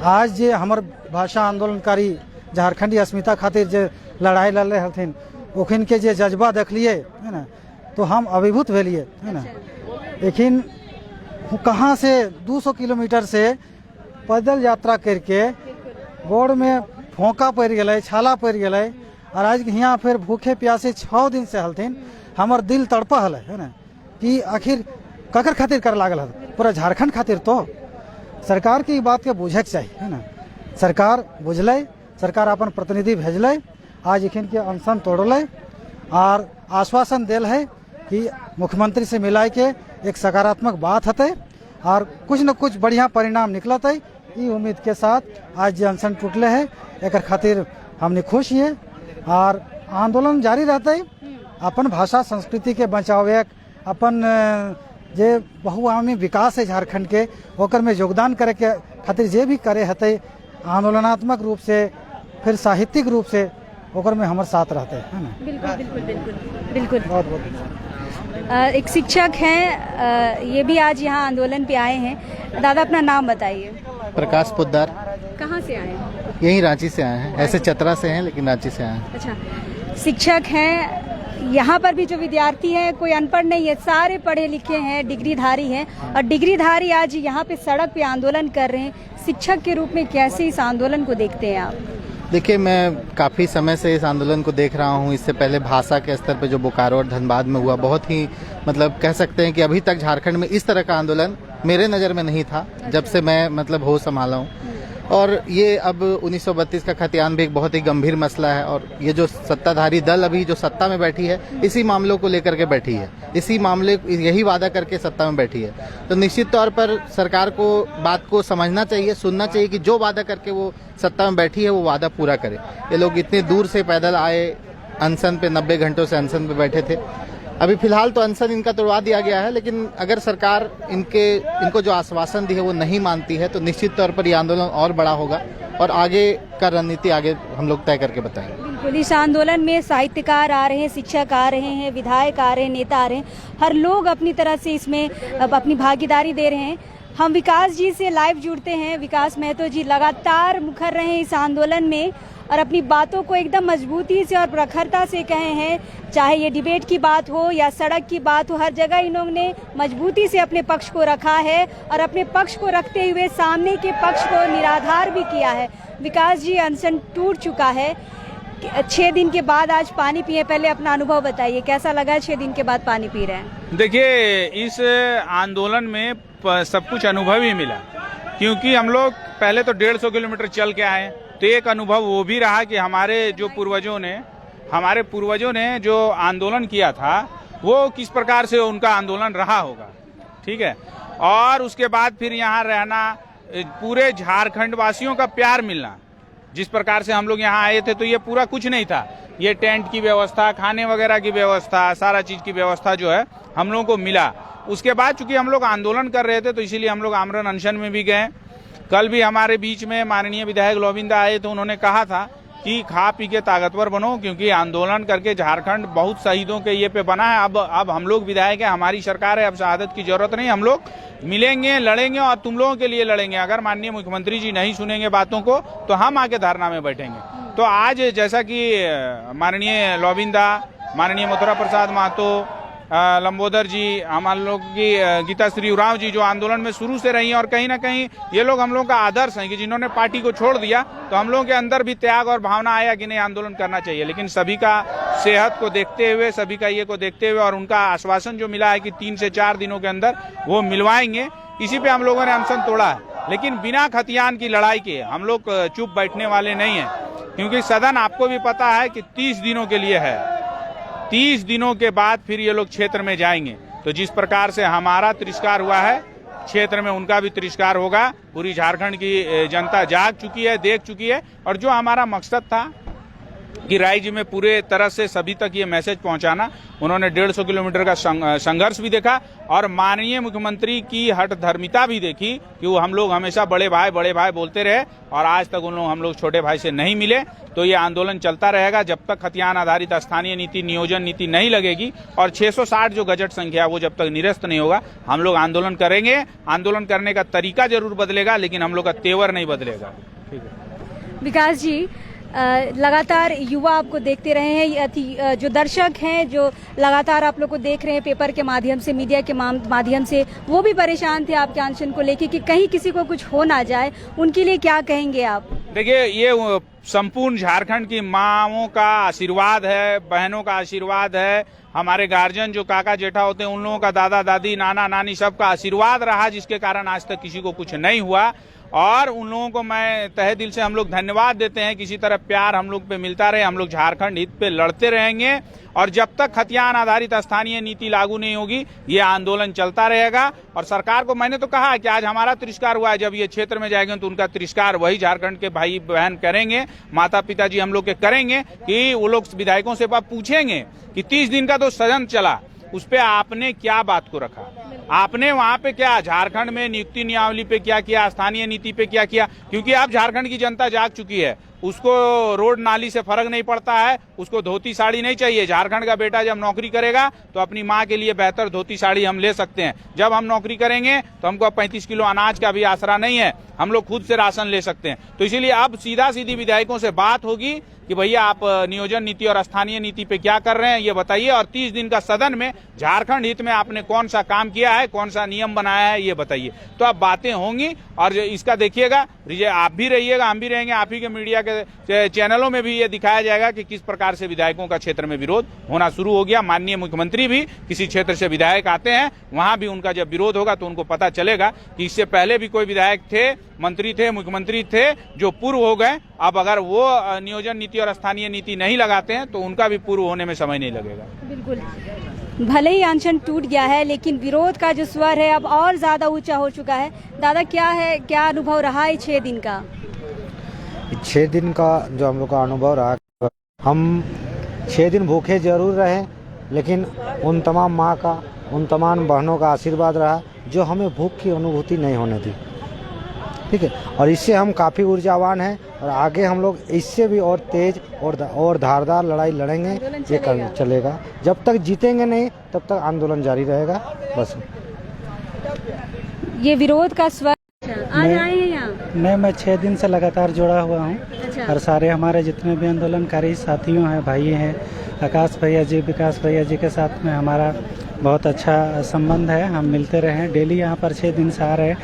आज जे हमार भाषा आंदोलनकारी झारखंडी अस्मिता खातिर जे लड़ाई लड़ रहे हथिन, ओखिन के जे जज्बा देख लिए, है ना, तो हम अभिभूत भेलिए, है ना। लेकिन कहाँ से 200 किलोमीटर से पैदल यात्रा करके गोड़ में फोंका पड़ गए, छाला पड़ गए, और आज यहाँ फिर भूखे प्यासे 6 दिन से हलथिन। हमार दिल तड़पा हल है ना, कि आखिर ककर खातिर कर लागल है, पूरा झारखंड खातिर। तो सरकार की बात के बुझे चाहिए, है ना। सरकार बुझल, सरकार अपन प्रतिनिधि भेजल, आज इखिन के अनशन तोड़ल और आश्वासन दिल है कि मुख्यमंत्री से मिला के एक सकारात्मक बात हते और कुछ न कुछ बढ़िया परिणाम निकलत है। ये उम्मीद के साथ आज जे अनशन टूटले है, एक खातिर हमने खुश है और आंदोलन जारी रहता है। अपन भाषा संस्कृति के बचावे, अपन जे बहुआयामी विकास है झारखंड के, ओकर में योगदान करे के खातिर जे भी करे हते आंदोलनात्मक रूप से, फिर साहित्यिक रूप से, ओकर में हमारे साथ रहते हैं ना। बिल्कुल बिल्कुल बिल्कुल बिल्कुल। बहुत बहुत एक शिक्षक हैं, ये भी आज यहाँ आंदोलन पे आए हैं। दादा अपना नाम बताइए। प्रकाश पोद्दार। कहाँ से आए हैं? यहीं रांची से आए हैं, ऐसे चतरा से हैं लेकिन रांची से आए हैं। अच्छा, शिक्षक हैं। यहाँ पर भी जो विद्यार्थी हैं कोई अनपढ़ नहीं है, सारे पढ़े लिखे हैं, डिग्रीधारी हैं, और डिग्रीधारी आज यहाँ पे सड़क पे आंदोलन कर रहे हैं। शिक्षक के रूप में कैसे इस आंदोलन को देखते हैं आप? देखिए, मैं काफ़ी समय से इस आंदोलन को देख रहा हूँ। इससे पहले भाषा के स्तर पे जो बोकारो और धनबाद में हुआ, बहुत ही मतलब कह सकते हैं कि अभी तक झारखंड में इस तरह का आंदोलन मेरे नज़र में नहीं था जब से मैं मतलब होश संभाला हूँ। और ये अब 1932 का खतियान भी एक बहुत ही गंभीर मसला है, और ये जो सत्ताधारी दल अभी जो सत्ता में बैठी है, इसी मामलों को लेकर के बैठी है, इसी मामले यही वादा करके सत्ता में बैठी है। तो निश्चित तौर पर सरकार को बात को समझना चाहिए, सुनना चाहिए कि जो वादा करके वो सत्ता में बैठी है वो वादा पूरा करे। ये लोग इतने दूर से पैदल आए, अनशन पे 90 घंटों से अनशन पे बैठे थे, अभी फिलहाल तो अनशन इनका तोड़वा दिया गया है, लेकिन अगर सरकार इनको जो आश्वासन दी है वो नहीं मानती है तो निश्चित तौर पर ये आंदोलन और बड़ा होगा और आगे का रणनीति आगे हम लोग तय करके बताएंगे। बिल्कुल, इस आंदोलन में साहित्यकार आ रहे हैं, शिक्षक आ रहे हैं, विधायक आ रहे हैं, नेता आ रहे हैं, हर लोग अपनी तरह से इसमें अपनी भागीदारी दे रहे हैं। हम विकास जी से लाइव जुड़ते हैं। विकास महतो जी लगातार मुखर रहे हैं इस आंदोलन में और अपनी बातों को एकदम मजबूती से और प्रखरता से कहे हैं, चाहे ये डिबेट की बात हो या सड़क की बात हो, हर जगह इन्होंने मजबूती से अपने पक्ष को रखा है और अपने पक्ष को रखते हुए सामने के पक्ष को निराधार भी किया है। विकास जी, अनशन टूट चुका है, 6 दिन के बाद आज पानी पिए, पहले अपना अनुभव बताइए, कैसा लगा 6 दिन के बाद पानी पी रहे हैं? देखिए, इस आंदोलन में सब कुछ अनुभव ही मिला, क्योंकि हम लोग पहले तो 150 किलोमीटर चल के आए, तो एक अनुभव वो भी रहा कि हमारे पूर्वजों ने जो आंदोलन किया था वो किस प्रकार से उनका आंदोलन रहा होगा, ठीक है। और उसके बाद फिर यहाँ रहना, पूरे झारखंड वासियों का प्यार मिलना, जिस प्रकार से हम लोग यहाँ आए थे तो ये पूरा कुछ नहीं था। ये टेंट की व्यवस्था, खाने वगैरह की व्यवस्था, सारा चीज की व्यवस्था जो है हम लोगों को मिला। उसके बाद चूंकि हम लोग आंदोलन कर रहे थे तो इसीलिए हम लोग आमरण अनशन में भी गए। कल भी हमारे बीच में माननीय विधायक लोबिंदा आए तो उन्होंने कहा था कि खा पी के ताकतवर बनो, क्योंकि आंदोलन करके झारखंड बहुत शहीदों के ये पे बना है। अब हम लोग विधायक हैं, हमारी सरकार है, अब शहादत की जरूरत नहीं, हम लोग मिलेंगे, लड़ेंगे और तुम लोगों के लिए लड़ेंगे। अगर माननीय मुख्यमंत्री जी नहीं सुनेंगे बातों को तो हम आके धरना में बैठेंगे। तो आज जैसा कि माननीय लोबिंदा, माननीय मथुरा प्रसाद महतो, लंबोदर जी, हम लोग की गीता श्री उरांव जी जो आंदोलन में शुरू से रही हैं और कहीं ना कहीं ये लोग हम लोग का आदर्श हैं कि जिन्होंने पार्टी को छोड़ दिया तो हम लोगों के अंदर भी त्याग और भावना आया कि नहीं, आंदोलन करना चाहिए। लेकिन सभी का सेहत को देखते हुए, सभी का ये को देखते हुए और उनका आश्वासन जो मिला है कि 3 से 4 दिनों के अंदर वो मिलवाएंगे, इसी पे हम लोगों ने अनशन तोड़ा है। लेकिन बिना खतियान की लड़ाई के हम लोग चुप बैठने वाले नहीं है, क्योंकि सदन आपको भी पता है कि 30 दिनों के लिए है। 30 दिनों के बाद फिर ये लोग क्षेत्र में जाएंगे, तो जिस प्रकार से हमारा तिरस्कार हुआ है क्षेत्र में उनका भी तिरस्कार होगा। पूरी झारखंड की जनता जाग चुकी है, देख चुकी है। और जो हमारा मकसद था कि राज्य में पूरे तरह से सभी तक ये मैसेज पहुंचाना, उन्होंने 150 किलोमीटर का संघर्ष भी देखा और माननीय मुख्यमंत्री की हठधर्मिता भी देखी कि वो हम लोग हमेशा बड़े भाई बोलते रहे और आज तक हम लोग छोटे भाई से नहीं मिले। तो ये आंदोलन चलता रहेगा जब तक खतियान आधारित स्थानीय नीति, नियोजन नीति नहीं लगेगी और 660 जो गजट संख्या वो जब तक निरस्त नहीं होगा, हम लोग आंदोलन करेंगे। आंदोलन करने का तरीका जरूर बदलेगा, लेकिन हम लोग का तेवर नहीं बदलेगा। ठीक है विकास जी, लगातार युवा आपको देखते रहे हैं, जो दर्शक हैं जो लगातार आप लोग को देख रहे हैं पेपर के माध्यम से, मीडिया के माध्यम से, वो भी परेशान थे आपके अनशन को लेकर कि कहीं किसी को कुछ हो ना जाए, उनके लिए क्या कहेंगे आप? देखिए, ये संपूर्ण झारखंड की माँओं का आशीर्वाद है, बहनों का आशीर्वाद है, हमारे गार्जियन जो काका जेठा होते हैं उन लोगों का, दादा दादी, नाना नानी, सबका आशीर्वाद रहा, जिसके कारण आज तक किसी को कुछ नहीं हुआ। और उन लोगों को मैं तहे दिल से हम लोग धन्यवाद देते हैं। किसी तरह प्यार हम लोग पे मिलता रहे, हम लोग झारखंड हित पे लड़ते रहेंगे और जब तक खतियान आधारित स्थानीय नीति लागू नहीं होगी ये आंदोलन चलता रहेगा। और सरकार को मैंने तो कहा कि आज हमारा तिरस्कार हुआ है, जब ये क्षेत्र में जाएंगे तो उनका तिरस्कार वही झारखंड के भाई बहन करेंगे, माता पिता जी हम लोग के करेंगे कि वो लोग विधायकों से पूछेंगे कि 30 दिन का तो सदन चला, उस पे आपने क्या बात को रखा, आपने वहां पे क्या झारखंड में नियुक्ति नियमावली पे क्या किया, स्थानीय नीति पे क्या किया। क्योंकि अब झारखंड की जनता जाग चुकी है, उसको रोड नाली से फर्क नहीं पड़ता है, उसको धोती साड़ी नहीं चाहिए। झारखंड का बेटा जब नौकरी करेगा तो अपनी माँ के लिए बेहतर धोती साड़ी हम ले सकते हैं। जब हम नौकरी करेंगे तो हमको 35 किलो अनाज का भी आसरा नहीं है, हम लोग खुद से राशन ले सकते हैं। तो इसीलिए अब सीधा सीधी विधायकों से बात होगी कि भैया आप नियोजन नीति और स्थानीय नीति पे क्या कर रहे हैं ये बताइए, और 30 दिन का सदन में झारखंड हित में आपने कौन सा काम किया है, कौन सा नियम बनाया है ये बताइए। तो अब बातें होंगी और इसका देखिएगा, आप भी रहिएगा, हम भी रहेंगे, आप ही के मीडिया के चैनलों में भी ये दिखाया जाएगा कि किस प्रकार से विधायकों का क्षेत्र में विरोध होना शुरू हो गया। माननीय मुख्यमंत्री भी किसी क्षेत्र से विधायक आते हैं, वहां भी उनका जब विरोध होगा तो उनको पता चलेगा कि इससे पहले भी कोई विधायक थे, मंत्री थे, मुख्यमंत्री थे जो पूर्व हो गए। अब अगर वो नियोजन नीति और स्थानीय नीति नहीं लगाते हैं तो उनका भी पूर्व होने में समय नहीं लगेगा। बिल्कुल, भले ही अनशन टूट गया है लेकिन विरोध का जो स्वर है अब और ज्यादा ऊंचा हो चुका है। दादा, क्या अनुभव रहा है 6 दिन का? 6 दिन का जो हम लोग का अनुभव रहा, हम 6 दिन भूखे जरूर रहे लेकिन उन तमाम माँ का, उन तमाम बहनों का आशीर्वाद रहा जो हमें भूख की अनुभूति नहीं होने दी। ठीक है, और इससे हम काफ़ी ऊर्जावान हैं और आगे हम लोग इससे भी और तेज और धारदार लड़ाई लड़ेंगे। ये चलेगा, जब तक जीतेंगे नहीं तब तक आंदोलन जारी रहेगा। बस ये विरोध का स्वर आज आए हैं यहाँ? नहीं, मैं 6 दिन से लगातार जुड़ा हुआ हूँ। अच्छा। और सारे हमारे जितने भी आंदोलनकारी साथियों हैं, भाई हैं, आकाश भैया जी, विकास भैया जी के साथ में हमारा बहुत अच्छा संबंध है। हम मिलते रहे हैं, डेली यहाँ पर 6 दिन से आ रहे हैं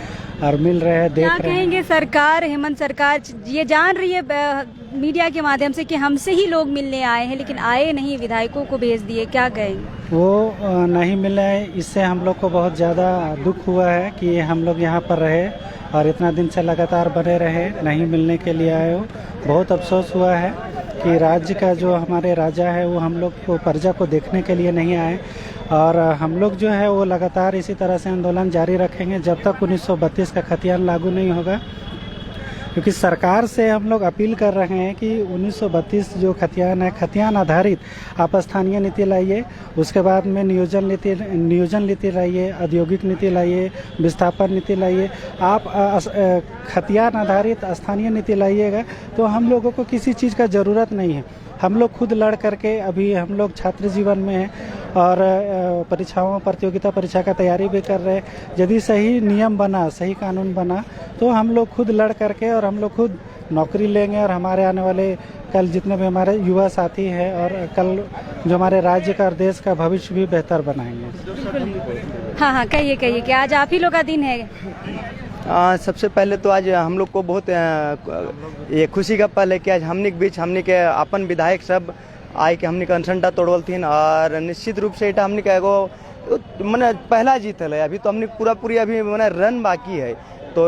और मिल रहे हैं, देख रहे हैं। क्या कहेंगे सरकार, हेमंत सरकार ये जान रही है मीडिया के माध्यम से कि हमसे ही लोग मिलने आए हैं, लेकिन आए नहीं, विधायकों को भेज दिए, क्या कहेंगे? वो नहीं मिले, इससे हम लोग को बहुत ज़्यादा दुख हुआ है कि हम लोग यहाँ पर रहे और इतना दिन से लगातार बने रहे, नहीं मिलने के लिए आए हो। बहुत अफसोस हुआ है कि राज्य का जो हमारे राजा है वो हम लोग को, प्रजा को देखने के लिए नहीं आए। और हम लोग जो है वो लगातार इसी तरह से आंदोलन जारी रखेंगे जब तक 1932 का खतियान लागू नहीं होगा, क्योंकि सरकार से हम लोग अपील कर रहे हैं कि 1932 जो खतियान है, खतियान आधारित आप स्थानीय नीति लाइए, उसके बाद में नियोजन नीति लाइए, औद्योगिक नीति लाइए, विस्थापन नीति लाइए। आप खतियान आधारित स्थानीय नीति लाइएगा तो हम लोगों को किसी चीज़ का ज़रूरत नहीं है। हम लोग खुद लड़ करके, अभी हम लोग छात्र जीवन में हैं और परीक्षाओं, प्रतियोगिता परीक्षा का तैयारी भी कर रहे हैं। यदि सही नियम बना, सही कानून बना तो हम लोग खुद लड़ करके और हम लोग खुद नौकरी लेंगे और हमारे आने वाले कल जितने भी हमारे युवा साथी हैं और कल जो हमारे राज्य का और देश का भविष्य भी बेहतर बनाएंगे। हाँ, कहिए कि आज आप ही लोग का दिन है। सबसे पहले तो आज हम लोग को बहुत ये खुशी का पल है कि आज हमने के बीच हमने के अपन विधायक सब आए के हमने के अनशनटा तोड़वल थी और निश्चित रूप से हमने के एगो मैंने पहला जीत है। अभी तो हमने पूरी अभी मैंने रन बाकी है। तो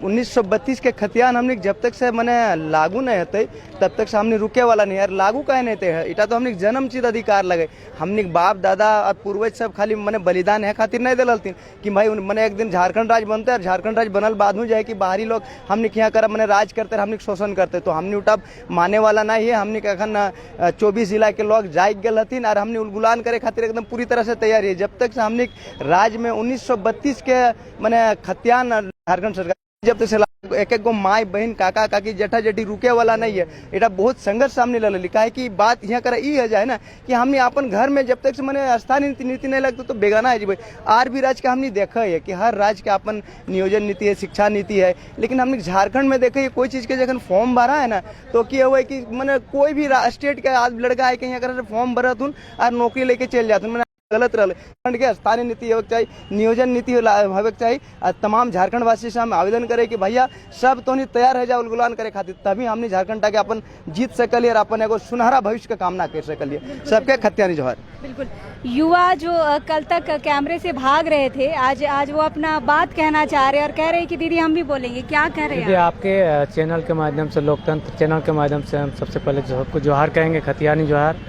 1932 के खतियान हमने जब तक से मैंने लागू नहीं होते तब तक से हमने रुके वाला नहीं यार, लागू कहे नहीं थे। इटा तो हमने जन्मसिद्ध अधिकार लगे, हमने बाप दादा और पूर्वज सब खाली मैंने बलिदान है खातिर नहीं दिलथिन कि भाई मैंने एक दिन झारखंड राज्य बनते और झारखंड राज्य बनल बाद में जाए कि बाहरी लोग हमने क्या कर मैंने राज करते हमने शोषण करते। तो हमने उठा माने वाला नहीं है। हमने अखन 24 जिला के लोग जाग गए हथिन और हमने उलगुलान करे खातिर एकदम पूरी तरह से तैयारी है। जब तक से हमने राज्य में 1932 के मैंने खतियान झारखंड सरकार जब तक एक गो माई बहन काका काकी जेठा जेठी रुके वाला नहीं है। इटा बहुत संघर्ष सामने ले लिखा है कि बात यहाँ कर है जाए ना कि हमने अपन घर में जब तक से मैंने स्थानीय नीति नहीं लगता तो बेगाना है जी भाई। आर भी राज्य का हमने देखा है कि हर राज्य का अपन नियोजन नीति है, शिक्षा नीति है, लेकिन हमने झारखंड में देखा है कोई चीज के जखन फॉर्म भरा है ना तो क्या हुआ कि मैंने कोई भी स्टेट का लड़का है कि यहाँ कर फॉर्म भरा थून और नौकरी लेके चल जाते गलत रहा। झारखंड के स्थानीय नीति होगा चाहिए, नियोजन नीति होगा चाहिए। तमाम झारखंड वासी से हम आवेदन करें कि भैया सब तो नहीं तैयार है जाओ उलगुलान करे खातिर, तभी हमने झारखंड के अपन जीत सकलिए और अपन एगो सुनहरा भविष्य का कामना कर सकलिए। सबके खतियानी जोहर। बिल्कुल, युवा जो कल तक कैमरे से भाग रहे थे आज वो अपना बात कहना चाह रहे हैं और कह रहे हैं कि दीदी हम भी बोलेंगे। क्या कह रहे हैं? आपके चैनल के माध्यम से, लोकतंत्र चैनल के माध्यम से हम सबसे पहले जोहार कहेंगे, खतियानी जोहार।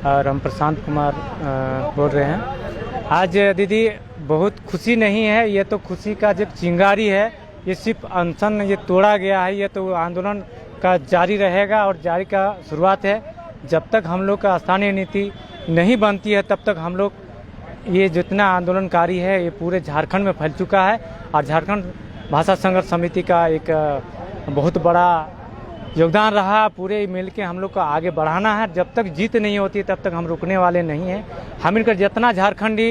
और हम प्रशांत कुमार बोल रहे हैं। आज दीदी बहुत खुशी नहीं है, ये तो खुशी का जब चिंगारी है। ये सिर्फ अनशन ये तोड़ा गया है, ये तो आंदोलन का जारी रहेगा और जारी का शुरुआत है। जब तक हम लोग का स्थानीय नीति नहीं बनती है तब तक हम लोग ये जितना आंदोलनकारी है ये पूरे झारखंड में फैल चुका है। और झारखंड भाषा संघर्ष समिति का एक बहुत बड़ा योगदान रहा। पूरे मिल के हम लोग को आगे बढ़ाना है। जब तक जीत नहीं होती तब तक हम रुकने वाले नहीं हैं। हम इनकर जितना झारखंडी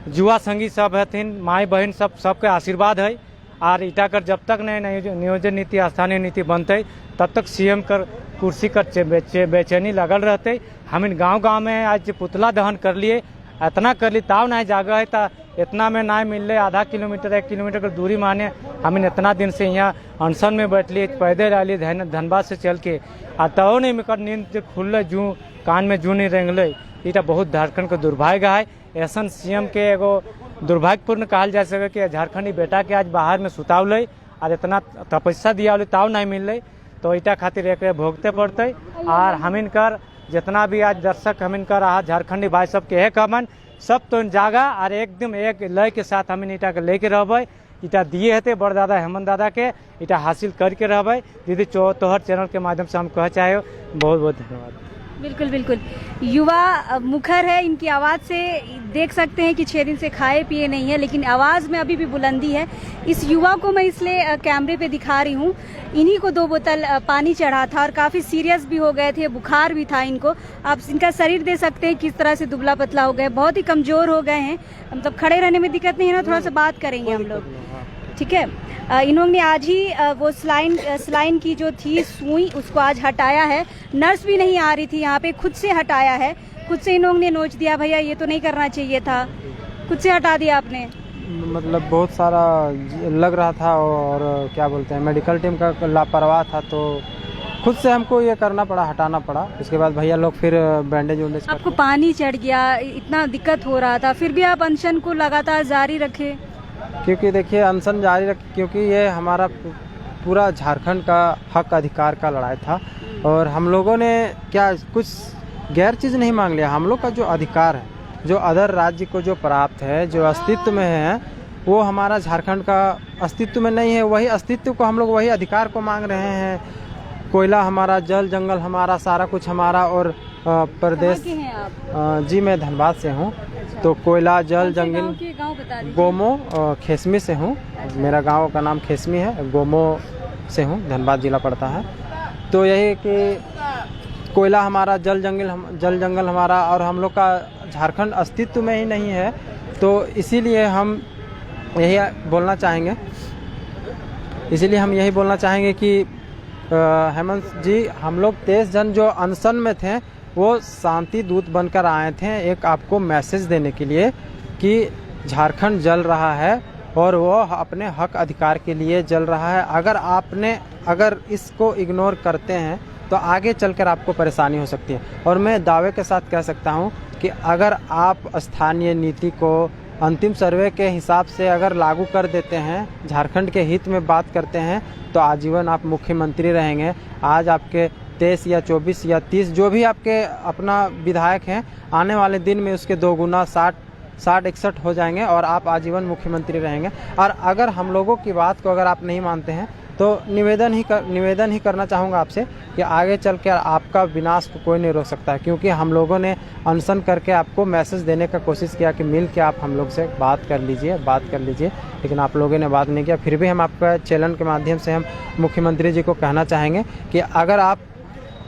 युवा संगी सब हथिन, माई बहन सबके आशीर्वाद है। और इटाकर जब तक नहीं नियोजन नीति, स्थानीय नीति बनते तब तक सीएम कर कुर्सी कर बेचैनी लगल रहते। हम इन गाँव में आज पुतला दहन कर लिए, इतना कर ली ताव नहीं जागा है ता इतना में ना मिल रहे। आधा किलोमीटर 1 किलोमीटर की दूरी माने हम इतना दिन से यहाँ अनशन में बैठ लिए, पैदल आ लिए धनबाद से चल के। आ तब नहीं मिकर नींद खुल जूँ कान में जूँ नहीं रेंगल। इटा बहुत झारखंड का दुर्भाग्य है। ऐसा सीएम के एगो दुर्भाग्यपूर्ण कहल जा सके कि झारखंडी बेटा के आज बाहर में सुतावल और इतना तपस्या दिया ताव नहीं मिल रही। तो इटा खातिर एक भोगते पड़ते। और हम इनकर जितना भी आज दर्शक हम इनका रहा झारखंडी भाई सबके एक हमन सब तो जागा और एकदम एक लय के साथ हम इटा के लेके रहबे। इटा दिए हते बड़ दादा हेमंत दादा के इटा हासिल करके रहबे। दीदी तोहर चैनल के माध्यम से हम कह चाहे बहुत बहुत धन्यवाद। बिल्कुल बिल्कुल, युवा मुखर है, इनकी आवाज़ से देख सकते हैं कि 6 दिन से खाए पिए नहीं है, लेकिन आवाज़ में अभी भी बुलंदी है। इस युवा को मैं इसलिए कैमरे पे दिखा रही हूँ, इन्हीं को 2 बोतल पानी चढ़ा था और काफ़ी सीरियस भी हो गए थे, बुखार भी था इनको। आप इनका शरीर देख सकते हैं किस तरह से दुबला पतला हो गए, बहुत ही कमज़ोर हो गए हैं। मतलब खड़े रहने में दिक्कत नहीं है ना, थोड़ा सा बात करेंगे हम लोग, ठीक है। इन्होंने आज ही वो स्लाइन की जो थी सुई, उसको आज हटाया है। नर्स भी नहीं आ रही थी यहाँ पे, खुद से हटाया है, खुद से इन्होंने नोच दिया, भैया ये तो नहीं करना चाहिए था, खुद से हटा दिया आपने। मतलब बहुत सारा लग रहा था और क्या बोलते हैं, मेडिकल टीम का लापरवाह था, तो खुद से हमको ये करना पड़ा, हटाना पड़ा। उसके बाद भैया लोग फिर बैंडेज वैंडेज। आपको पानी चढ़ गया, इतना दिक्कत हो रहा था, फिर भी आप अनशन को लगातार जारी रखे? क्योंकि देखिए अनशन जारी रख, क्योंकि ये हमारा पूरा झारखंड का हक अधिकार का लड़ाई था और हम लोगों ने क्या कुछ गैर चीज़ नहीं मांग लिया। हम लोग का जो अधिकार है, जो अदर राज्य को जो प्राप्त है, जो अस्तित्व में है, वो हमारा झारखंड का अस्तित्व में नहीं है। वही अस्तित्व को हम लोग, वही अधिकार को मांग रहे हैं। कोयला हमारा, जल जंगल हमारा, सारा कुछ हमारा। और प्रदेश जी मैं धनबाद से हूँ, तो कोयला जल जंगल गोमो खेसमी से हूँ। मेरा गांव का नाम खेसमी है, गोमो से हूँ, धनबाद जिला पड़ता है। तो यही कि कोयला हमारा, जल जंगल हमारा, और हम लोग का झारखंड अस्तित्व में ही नहीं है। तो इसीलिए हम यही बोलना चाहेंगे कि हेमंत जी, हम लोग 23 जन जो अनशन में थे वो शांति दूत बनकर आए थे, एक आपको मैसेज देने के लिए कि झारखंड जल रहा है और वो अपने हक अधिकार के लिए जल रहा है। अगर इसको इग्नोर करते हैं तो आगे चलकर आपको परेशानी हो सकती है। और मैं दावे के साथ कह सकता हूं कि अगर आप स्थानीय नीति को अंतिम सर्वे के हिसाब से अगर लागू कर देते हैं, झारखंड के हित में बात करते हैं, तो आजीवन आप मुख्यमंत्री रहेंगे। आज आपके 23 या 24 या 30 जो भी आपके अपना विधायक हैं, आने वाले दिन में उसके 2 गुना 60-61 हो जाएंगे और आप आजीवन मुख्यमंत्री रहेंगे। और अगर हम लोगों की बात को अगर आप नहीं मानते हैं तो निवेदन ही करना चाहूँगा आपसे कि आगे चल कर आपका विनाश को कोई नहीं रोक सकता है। क्योंकि हम लोगों ने अनशन करके आपको मैसेज देने का कोशिश किया कि मिल के आप हम लोग से बात कर लीजिए, लेकिन आप लोगों ने बात नहीं किया। फिर भी हम आपका चैनल के माध्यम से हम मुख्यमंत्री जी को कहना चाहेंगे कि अगर आप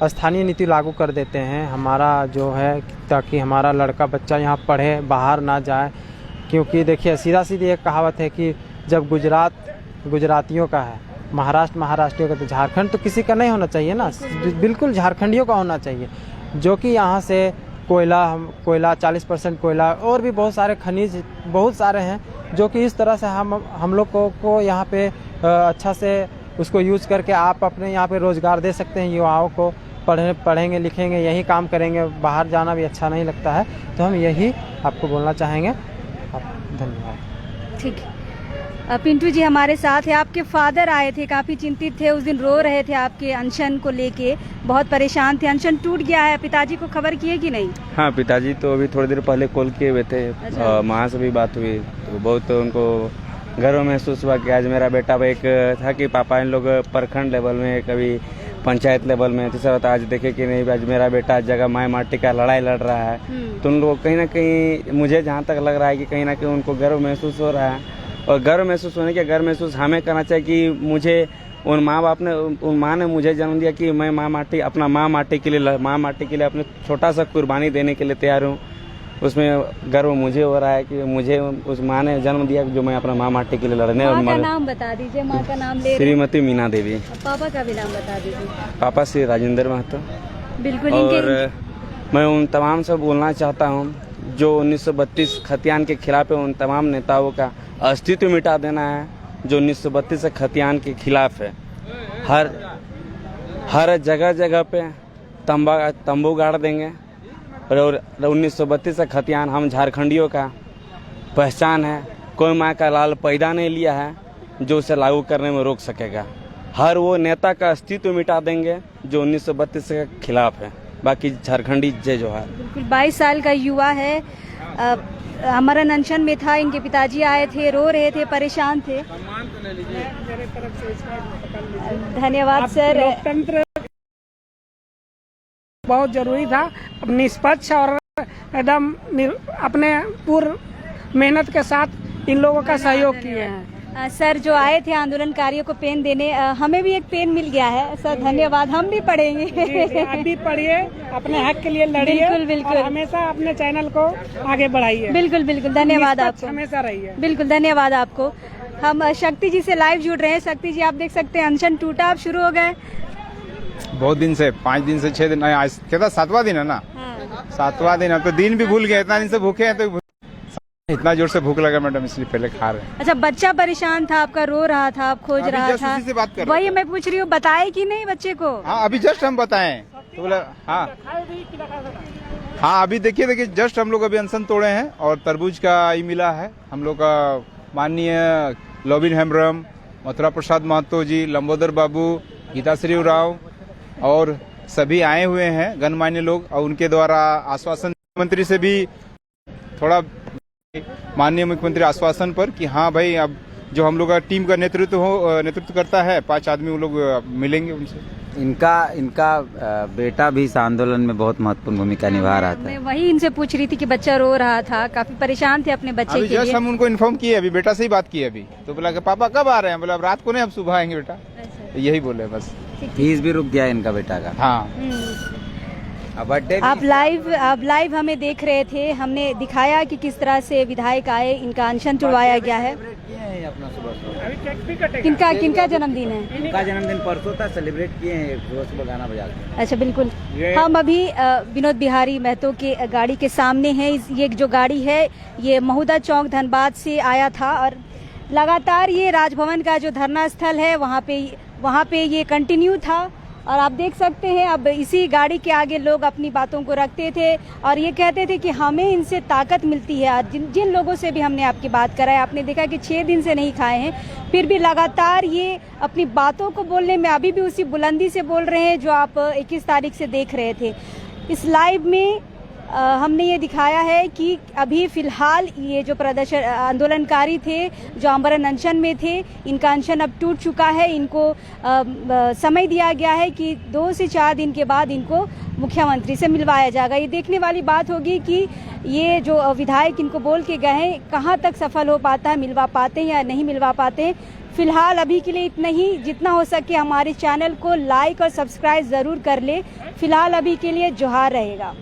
स्थानीय नीति लागू कर देते हैं हमारा जो है, ताकि हमारा लड़का बच्चा यहाँ पढ़े, बाहर ना जाए। क्योंकि देखिए सीधा सीधी एक कहावत है कि जब गुजरात गुजरातियों का है, महाराष्ट्र महाराष्ट्रियों का, तो झारखंड तो किसी का नहीं होना चाहिए ना, बिल्कुल झारखंडियों का होना चाहिए। जो कि यहाँ से कोयला 40% कोयला और भी बहुत सारे खनिज बहुत सारे हैं, जो कि इस तरह से हम लोग को यहाँ पे अच्छा से उसको यूज करके आप अपने यहाँ पे रोजगार दे सकते हैं। युवाओं को पढ़ेंगे लिखेंगे, यही काम करेंगे, बाहर जाना भी अच्छा नहीं लगता है। तो हम यही आपको बोलना चाहेंगे। धन्यवाद। ठीक है, पिंटू जी हमारे साथ है। आपके फादर आए थे, काफ़ी चिंतित थे, उस दिन रो रहे थे आपके अनशन को लेके, बहुत परेशान थे। अनशन टूट गया है, पिताजी को खबर किए कि नहीं? हाँ, पिताजी तो अभी थोड़ी देर पहले कॉल किए हुए थे। अच्छा। माँ से भी बात हुई तो बहुत उनको गर्व महसूस हुआ कि आज मेरा बेटा, एक था कि पापा इन लोग प्रखंड लेवल में, कभी पंचायत लेवल में, तीसरा होता आज देखे कि नहीं आज मेरा बेटा जगह माई माटी का लड़ाई लड़ रहा है। तो उन लोग कहीं ना कहीं, मुझे जहाँ तक लग रहा है कि कहीं ना कहीं उनको गर्व महसूस हो रहा है। और गर्व महसूस होने के गर्व महसूस हमें करना चाहिए कि मुझे उन माँ ने मुझे जन्म दिया कि मैं माँ माटी के लिए अपने छोटा सा कुर्बानी देने के लिए तैयार हूँ। उसमें गर्व मुझे हो रहा है कि मुझे उस माँ ने जन्म दिया जो मैं अपना माँ माटी के लिए लड़ने। माँ का नाम बता दीजिए, माँ का नाम ले। श्रीमती मीना देवी। पापा का भी नाम बता दीजिए। पापा श्री राजेंद्र महतो। बिल्कुल। और मैं उन तमाम से बोलना चाहता हूँ जो 1932 खतियान के खिलाफ है, उन तमाम नेताओं का अस्तित्व मिटा देना है जो 1932 खतियान के खिलाफ है। हर जगह पे तंबू गाड़ देंगे। और 1932 का खतियान हम झारखंडियों का पहचान है। कोई माँ का लाल पैदा नहीं लिया है जो उसे लागू करने में रोक सकेगा। हर वो नेता का अस्तित्व मिटा देंगे जो 1932 के खिलाफ है। बाकी झारखंडी जय जोहार। बिल्कुल, 22 साल का युवा है, हमारा अनशन में था। इनके पिताजी आए थे, रो रहे थे, परेशान थे। धन्यवाद सर। बहुत जरूरी था। निष्पक्ष और एकदम अपने पूर्ण मेहनत के साथ इन लोगों का सहयोग किए हैं। सर जो आए थे आंदोलनकारियों को पेन देने, हमें भी एक पेन मिल गया है सर, धन्यवाद। हम भी पढ़ेंगे। आप भी पढ़िए, अपने हक के लिए लड़िए। बिल्कुल बिल्कुल। और हमेशा अपने चैनल को आगे बढ़ाइए। बिल्कुल बिल्कुल, धन्यवाद आपको। हमेशा रहिए। बिल्कुल धन्यवाद आपको। हम शक्ति जी से लाइव जुड़ रहे हैं। शक्ति जी, आप देख सकते हैं अनशन टूटा, अब शुरू हो गए। बहुत दिन से, 5 दिन से 6 दिन, आज क्या 7वां दिन है ना? 7वां दिन है, तो दिन भी भूल गए। इतना दिन से भूखे हैं, तो इतना जोर से भूख लगा मैडम, इसलिए पहले खा रहे हैं। अच्छा, बच्चा परेशान था आपका, रो रहा था, आप खोज रहा था। से बात कर वही मैं पूछ रही हूँ, बताए कि नहीं बच्चे को? हाँ, अभी जस्ट हम बताएं तो बोला हाँ अभी देखिए जस्ट हम लोग अभी अनशन तोड़े हैं और तरबूज का ई मिला है। हम लोग का माननीय लॉबिन हेम्ब्रम, मथुरा प्रसाद महतो जी, लंबोदर बाबू, गीताश्री उराव और सभी आए हुए हैं गणमान्य लोग, और उनके द्वारा आश्वासन मंत्री से भी थोड़ा माननीय मुख्यमंत्री आश्वासन पर कि हाँ भाई, अब जो हम लोग का टीम का नेतृत्व करता है 5 आदमी, वो लोग मिलेंगे उनसे। इनका बेटा भी इस आंदोलन में बहुत महत्वपूर्ण भूमिका निभा रहा था। मैं वही इनसे पूछ रही थी कि बच्चा रो रहा था, काफी परेशान थे अपने बच्चे के लिए। हम उनको इन्फॉर्म किए, अभी बेटा से ही बात की अभी, तो बोला कि पापा कब आ रहे हैं? बोला अब रात को नहीं, अब सुबह आएंगे बेटा। यही बोले बस। फीस भी रुक गया इनका बेटा का। हाँ, आप लाइव हमें देख रहे थे। हमने दिखाया कि किस तरह से विधायक आए, इनका अनशन तुड़वाया गया है। किनका जन्मदिन है? इनका जन्मदिन परसों था, सेलिब्रेट किए हैं, सुबह गाना बजा के। अच्छा, बिल्कुल। हम अभी विनोद बिहारी महतो के गाड़ी के सामने हैं। ये जो गाड़ी है ये महुदा चौक धनबाद से आया था और लगातार ये राजभवन का जो धरना स्थल है वहाँ पे ये कंटिन्यू था। और आप देख सकते हैं अब इसी गाड़ी के आगे लोग अपनी बातों को रखते थे और ये कहते थे कि हमें इनसे ताकत मिलती है। और जिन लोगों से भी हमने आपकी बात कराई, आपने देखा कि 6 दिन से नहीं खाए हैं, फिर भी लगातार ये अपनी बातों को बोलने में अभी भी उसी बुलंदी से बोल रहे हैं जो आप 21 तारीख से देख रहे थे। इस लाइव में हमने ये दिखाया है कि अभी फिलहाल ये जो प्रदर्शन आंदोलनकारी थे जो आमरण अनशन में थे, इनका अनशन अब टूट चुका है। इनको समय दिया गया है कि 2 से 4 दिन के बाद इनको मुख्यमंत्री से मिलवाया जाएगा। ये देखने वाली बात होगी कि ये जो विधायक इनको बोल के गए हैं कहाँ तक सफल हो पाता है, मिलवा पाते हैं या नहीं मिलवा पाते। फिलहाल अभी के लिए इतना ही। जितना हो सके हमारे चैनल को लाइक और सब्सक्राइब ज़रूर कर ले। फिलहाल अभी के लिए जोहार रहेगा।